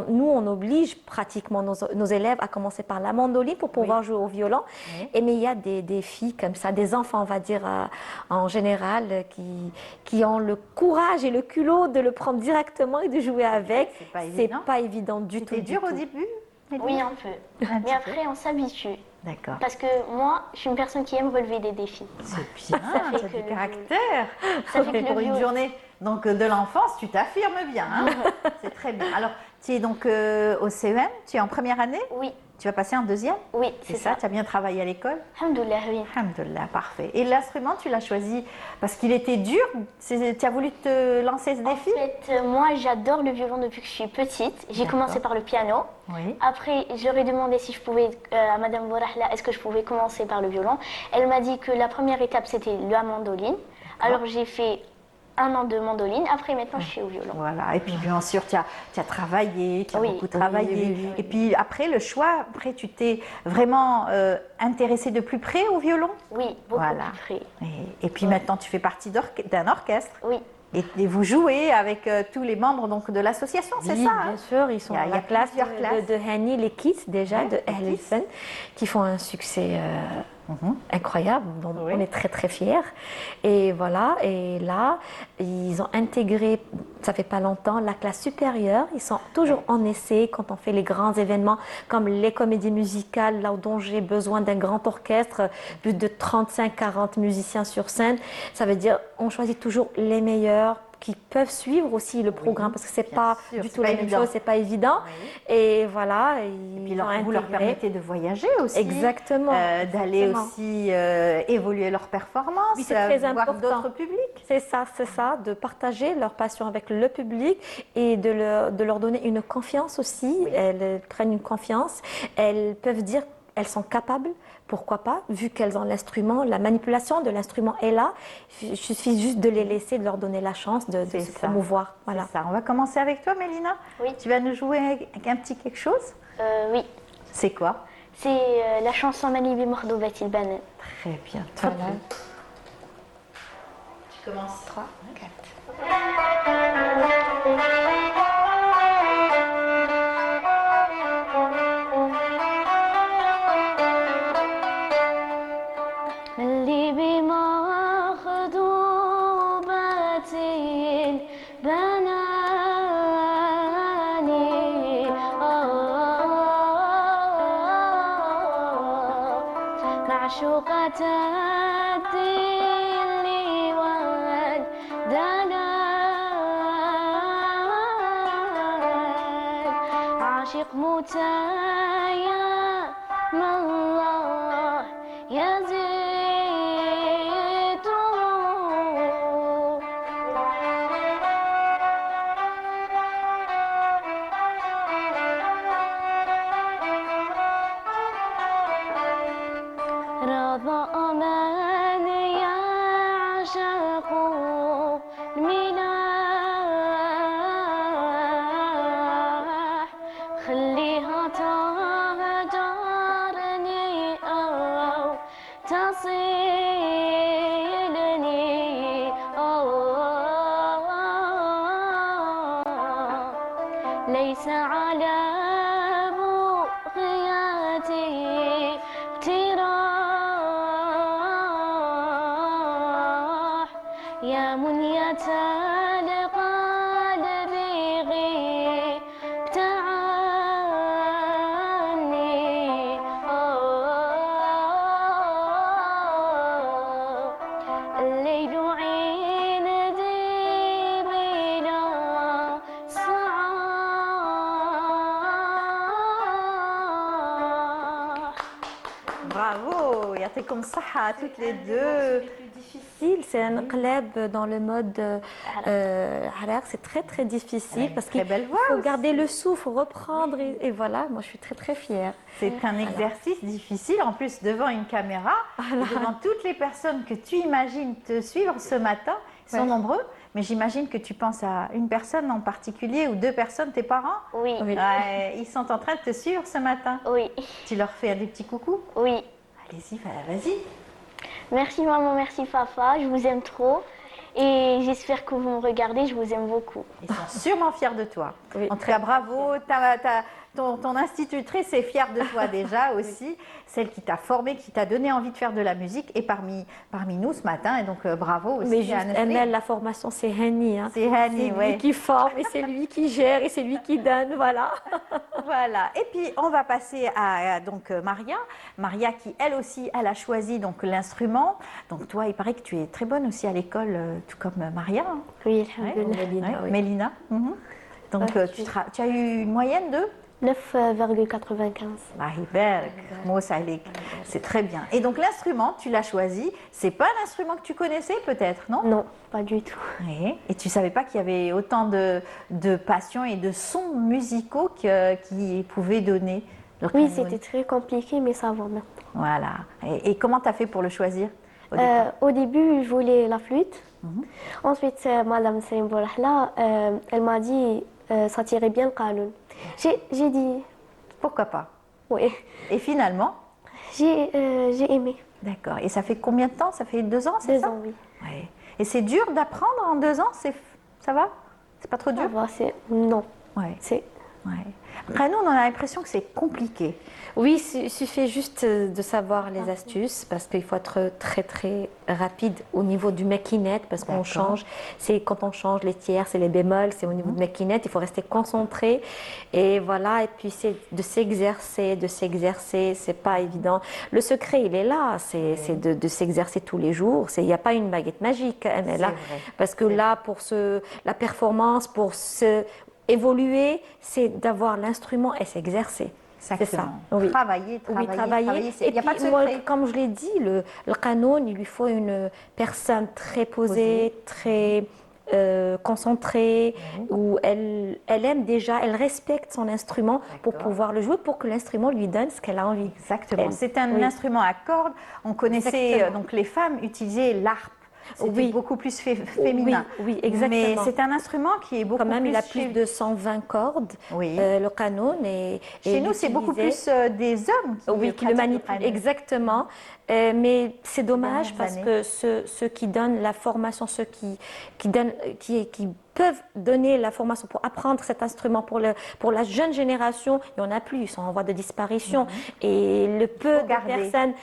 Nous, on oblige pratiquement nos élèves à commencer par la mandoline pour pouvoir jouer au violon. Et mais il y a des filles comme ça, des enfants, on va dire en général, qui ont le courage et le culot de le prendre directement et de jouer avec. C'est pas évident du tout. C'était dur au début? Oui, un peu. Mais après, on s'habitue. D'accord. Parce que moi, je suis une personne qui aime relever des défis. C'est bien, ça fait du caractère. Ça fait que pour une journée donc, de l'enfance, tu t'affirmes bien. Hein. C'est très bien. Alors, tu es donc au CEM, tu es en première année? Oui. Tu vas passer en deuxième? Oui, c'est ça. Tu as bien travaillé à l'école? Alhamdoulilah, oui. Alhamdoulilah, parfait. Et l'instrument, tu l'as choisi parce qu'il était dur? Tu as voulu te lancer ce défi? En fait, moi, j'adore le violon depuis que je suis petite. J'ai commencé par le piano. Oui. Après, j'aurais demandé si je pouvais, à Madame Bourahla, est-ce que je pouvais commencer par le violon. Elle m'a dit que la première étape, c'était la mandoline. Alors, j'ai fait 1 an de mandoline. Après, maintenant, je suis au violon. Voilà. Et puis, bien sûr, tu as travaillé, tu as beaucoup travaillé. Oui. Et puis, après, le choix, après, tu t'es vraiment intéressée de plus près au violon? Oui, beaucoup plus près. Et puis, maintenant, tu fais partie d'un orchestre? Oui. Et vous jouez avec tous les membres donc, de l'association, c'est oui, ça? Bien sûr, ils sont il y a plusieurs classes de Hani, les kids déjà, de Elephant, qui font un succès incroyable, dont on est très très fiers. Et voilà, et là, ils ont intégré, ça fait pas longtemps, la classe supérieure. Ils sont toujours en essai quand on fait les grands événements, comme les comédies musicales, là dont j'ai besoin d'un grand orchestre, plus de 35-40 musiciens sur scène. Ça veut dire, on choisit toujours les meilleurs qui peuvent suivre aussi le programme parce que c'est pas du tout la même chose, c'est pas évident. Et voilà, et puis vous leur permettez de voyager aussi, exactement, d'aller aussi évoluer leur performance, oui, c'est très important. Voir d'autres publics. C'est ça, de partager leur passion avec le public et de leur donner une confiance aussi. Elles prennent une confiance, elles peuvent dire elles sont capables, pourquoi pas, vu qu'elles ont l'instrument, la manipulation de l'instrument est là, il suffit juste de les laisser, de leur donner la chance de se promouvoir. Voilà. Ça. On va commencer avec toi, Mélina. Oui. Tu vas nous jouer avec un petit quelque chose? Oui. C'est quoi? C'est la chanson Malibi Mardoubat Banan. Très bien. Très bien. Tu commences. 3, 4. اللي بمخضوبة البناني معشوقة الدل والدلال عاشق متيم الله يزيد رضا من يعشق الملاح خليها تهجرني أو تصيلني ليس على بغيتي اقتراح يا منية القلب غبت عني الليل عندي بلا صعاح. Bravo, يعطيكم الصحة toutes les deux. Difficile, c'est un club dans le mode harar, c'est très très difficile parce qu'il faut garder le souffle, reprendre et voilà, moi je suis très très fière. C'est un exercice difficile, en plus devant une caméra, et devant toutes les personnes que tu imagines te suivre ce matin, ils sont nombreux, mais j'imagine que tu penses à une personne en particulier ou deux personnes, tes parents? Oui. Ouais, ils sont en train de te suivre ce matin? Oui. Tu leur fais des petits coucous? Oui. Allez-y, vas-y. Merci maman, merci papa, je vous aime trop et j'espère que vous me regardez, je vous aime beaucoup. Ils sont sûrement fiers de toi. En tout cas, bravo. Ton institutrice est fière de toi déjà aussi, celle qui t'a formée, qui t'a donné envie de faire de la musique et parmi nous ce matin. Et donc bravo aussi. Mais juste, Amel, la formation c'est Hani. Hein. C'est Hani, lui qui forme et c'est lui qui gère et c'est lui qui donne, voilà. Voilà. Et puis on va passer à donc Maria. Maria qui elle aussi, elle a choisi donc l'instrument. Donc toi, il paraît que tu es très bonne aussi à l'école, tout comme Maria. Hein. Oui, alhamdoulilah. Ouais, Mélina. Donc tu as eu une moyenne de 9,95. C'est très bien. Et donc l'instrument, tu l'as choisi. C'est pas un instrument que tu connaissais peut-être, non? Non, pas du tout. Oui. Et tu savais pas qu'il y avait autant de passion et de sons musicaux qui pouvaient donner. Oui, c'était très compliqué, mais ça va maintenant. Voilà. Et comment tu as fait pour le choisir au début, je voulais la flûte. Ensuite, Madame Salim Bourahla, elle m'a dit ça tirait bien le qanoun. J'ai dit pourquoi pas. Oui. Et finalement j'ai aimé. D'accord. Et ça fait combien de temps? Ça fait 2 ans, c'est ça? 2 ans, oui. Ouais. Et c'est dur d'apprendre en 2 ans? Ça va? C'est pas trop dur? Ça va, non. Ouais. C'est... Ouais. Après, nous, on a l'impression que c'est compliqué. Oui, il suffit juste de savoir les astuces parce qu'il faut être très très rapide au niveau du maquinette parce qu'on change. C'est quand on change les tiers, c'est les bémols, c'est au niveau du maquinette. Il faut rester concentré et voilà. Et puis c'est de s'exercer, c'est pas évident. Le secret, il est là, c'est de s'exercer tous les jours. Il n'y a pas une baguette magique, mais là, parce que là, pour la performance, pour évoluer, c'est d'avoir l'instrument et s'exercer. C'est ça. Oui. Travailler. Et puis, moi, comme je l'ai dit, le qanoun, il lui faut une personne très posée, très concentrée, où elle aime déjà, elle respecte son instrument pour pouvoir le jouer, pour que l'instrument lui donne ce qu'elle a envie. Exactement. C'est un instrument à cordes. On connaissait, donc les femmes utilisaient l'harpe. C'était beaucoup plus féminin. Oui, exactement. Mais c'est un instrument qui est beaucoup quand même, plus... il a plus de 120 cordes, le canon. Chez nous, c'est beaucoup plus des hommes qui le manipulent. Exactement. Mais c'est dommage parce que ceux qui donnent la formation, ceux qui peuvent donner la formation pour apprendre cet instrument pour la jeune génération, il n'y en a plus, ils sont en voie de disparition. Et le peu de personnes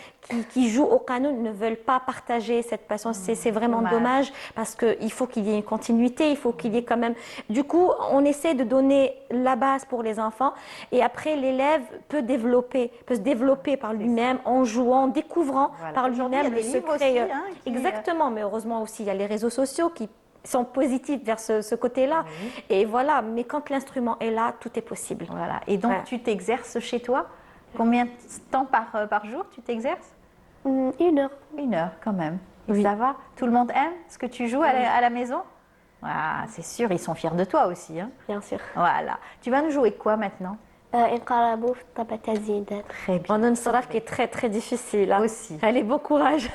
qui jouent au canon ne veulent pas partager cette passion. C'est vraiment dommage parce qu'il faut qu'il y ait une continuité, il faut qu'il y ait quand même... Du coup, on essaie de donner la base pour les enfants et après l'élève peut se développer par lui-même en jouant, en découvrant par lui-même le secret. Exactement, mais heureusement aussi, il y a les réseaux sociaux qui sont positifs vers ce côté-là. Et voilà, mais quand l'instrument est là, tout est possible. Voilà. Et donc, tu t'exerces chez toi? Combien de temps par jour tu t'exerces? 1 heure. 1 heure, quand même. Et ça va? Tout le monde aime ce que tu joues à la maison? Ah, c'est sûr, ils sont fiers de toi aussi. Hein? Bien sûr. Voilà. Tu vas nous jouer quoi maintenant? انقلبوا في الطبقة زيدان. Très bien. On a une saraf qui est très très difficile. Hein. Aussi. Allez, bon courage.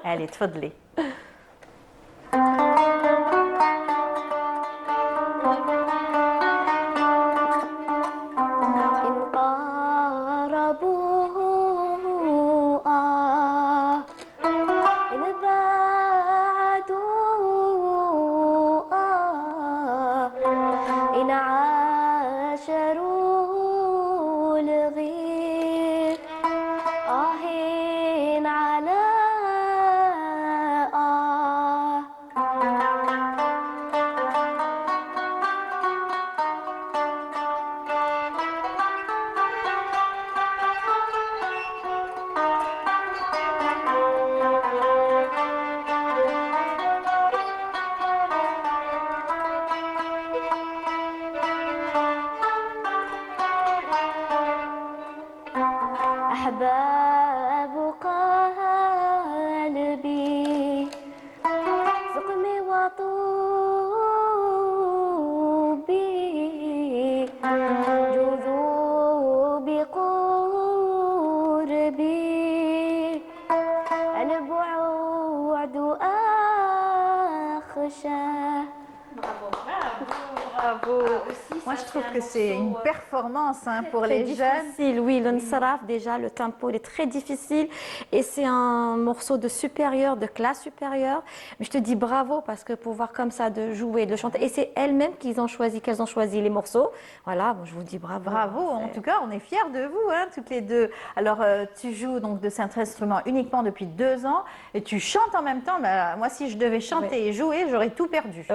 Allez, tfadli. أحباب قلبي سقمي وطوبي جذوب قربي البعد أخشى. Bravo. Moi, je trouve que c'est une performance pour les jeunes. Oui, le nsaraf, déjà, le tempo il est très difficile et c'est un morceau de supérieur, de classe supérieure. Mais je te dis bravo parce que pouvoir comme ça de jouer, de chanter, et c'est elles-mêmes qu'elles ont choisi les morceaux. Voilà, bon, je vous dis bravo. Bravo, en tout cas, on est fiers de vous, hein, toutes les deux. Alors, tu joues donc de cet instrument uniquement depuis 2 ans et tu chantes en même temps. Bah, moi, si je devais chanter et jouer, j'aurais tout perdu.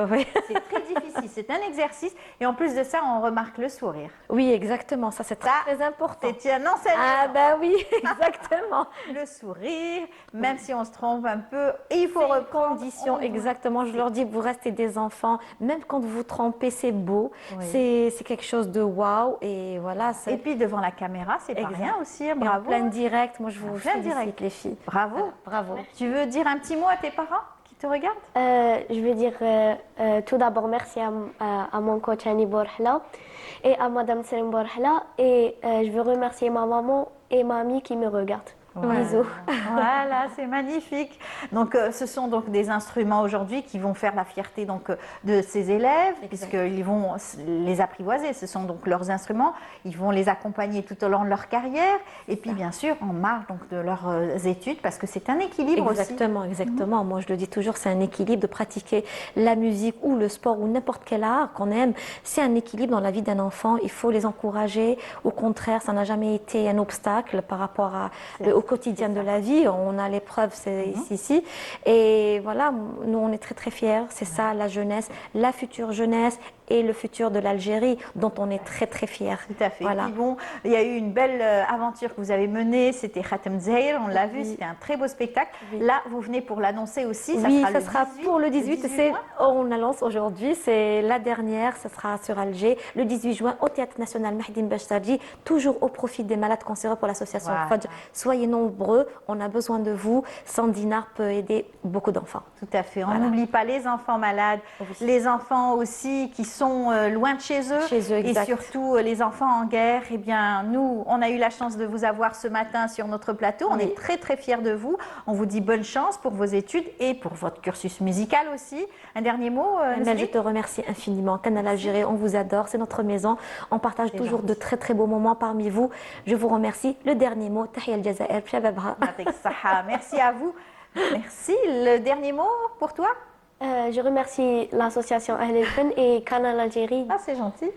C'est très difficile, c'est un exercice et en plus de ça, on remarque le sourire. Oui, exactement, ça c'est très important. C'est un enseignement. Ah bah oui, exactement. Le sourire, même si on se trompe un peu, il faut reprendre. Condition, exactement. Je leur dis, vous restez des enfants, même quand vous vous trompez, c'est beau, c'est quelque chose de waouh et voilà. Et puis devant la caméra, c'est pas rien aussi, hein, bravo. Et en plein direct, moi je vous félicite direct. les filles. Bravo. Voilà, bravo. Tu veux dire un petit mot à tes parents qui te regardent? Je veux dire tout d'abord merci à mon coach Annie Borhla et à Madame Selim Borhla et je veux remercier ma maman et mamie qui me regardent. Bisous. Voilà, c'est magnifique. Donc, ce sont donc des instruments aujourd'hui qui vont faire la fierté donc de ces élèves, puisqu'ils vont les apprivoiser. Ce sont donc leurs instruments. Ils vont les accompagner tout au long de leur carrière, et puis bien sûr en marge donc de leurs études, parce que c'est un équilibre exactement, aussi. Exactement. Moi, je le dis toujours, c'est un équilibre de pratiquer la musique ou le sport ou n'importe quel art qu'on aime. C'est un équilibre dans la vie d'un enfant. Il faut les encourager. Au contraire, ça n'a jamais été un obstacle par rapport au quotidien de la vie. On a l'épreuve, c'est ici. Et voilà, nous, on est très, très fiers. C'est ça, la jeunesse, la future jeunesse et le futur de l'Algérie, dont on est très très fiers. Tout à fait. Voilà. Et puis bon, il y a eu une belle aventure que vous avez menée, c'était Khatem Zahir, on l'a vu, c'était un très beau spectacle. Là, vous venez pour l'annoncer aussi. Oui, ça sera pour le 18. On annonce aujourd'hui, c'est la dernière, ça sera sur Alger, le 18 juin au Théâtre National Mahdi Bachtarji, toujours au profit des malades cancéreux pour l'association Fadj. Soyez nombreux, on a besoin de vous. 100 dinars peut aider beaucoup d'enfants. Tout à fait. On n'oublie pas les enfants malades, les enfants aussi qui sont loin de chez eux, et surtout les enfants en guerre. Eh bien, nous, on a eu la chance de vous avoir ce matin sur notre plateau. On est très très fiers de vous. On vous dit bonne chance pour vos études et pour votre cursus musical aussi. Un dernier mot, Je te remercie infiniment. Canal Algérie, on vous adore, c'est notre maison. On partage toujours de très très beaux moments parmi vous. Je vous remercie. Le dernier mot, Tahia al-Jazair, Shababha. Merci à vous. Merci. Le dernier mot pour toi? Je remercie l'association Ahl El-Fen et Canal Algérie. Ah, c'est gentil.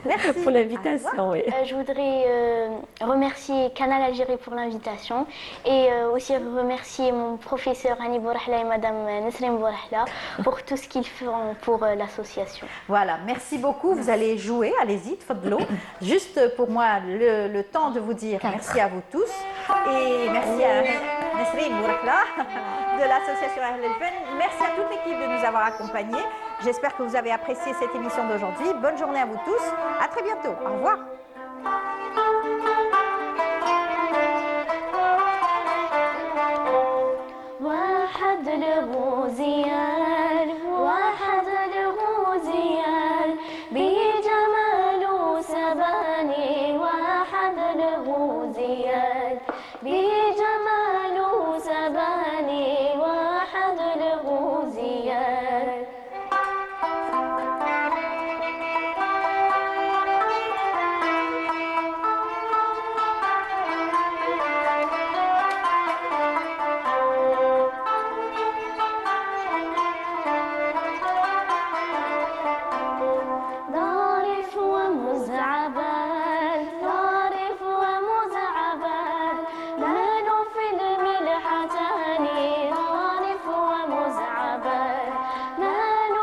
Merci pour l'invitation. Oui. Je voudrais remercier Canal Algérie pour l'invitation et aussi remercier mon professeur Hani Bourahla et Madame Nesrine Bourahla pour tout ce qu'ils font pour l'association. Voilà, merci beaucoup. Vous allez jouer, allez-y, fadlou. Juste pour moi, le temps de vous dire merci à vous tous et merci à Nesrine Bourahla de l'association Ahl El-Fen. Merci à toute l'équipe de nous avoir accompagnés. J'espère que vous avez apprécié cette émission d'aujourd'hui. Bonne journée à vous tous. À très bientôt. Au revoir. واحد له زيان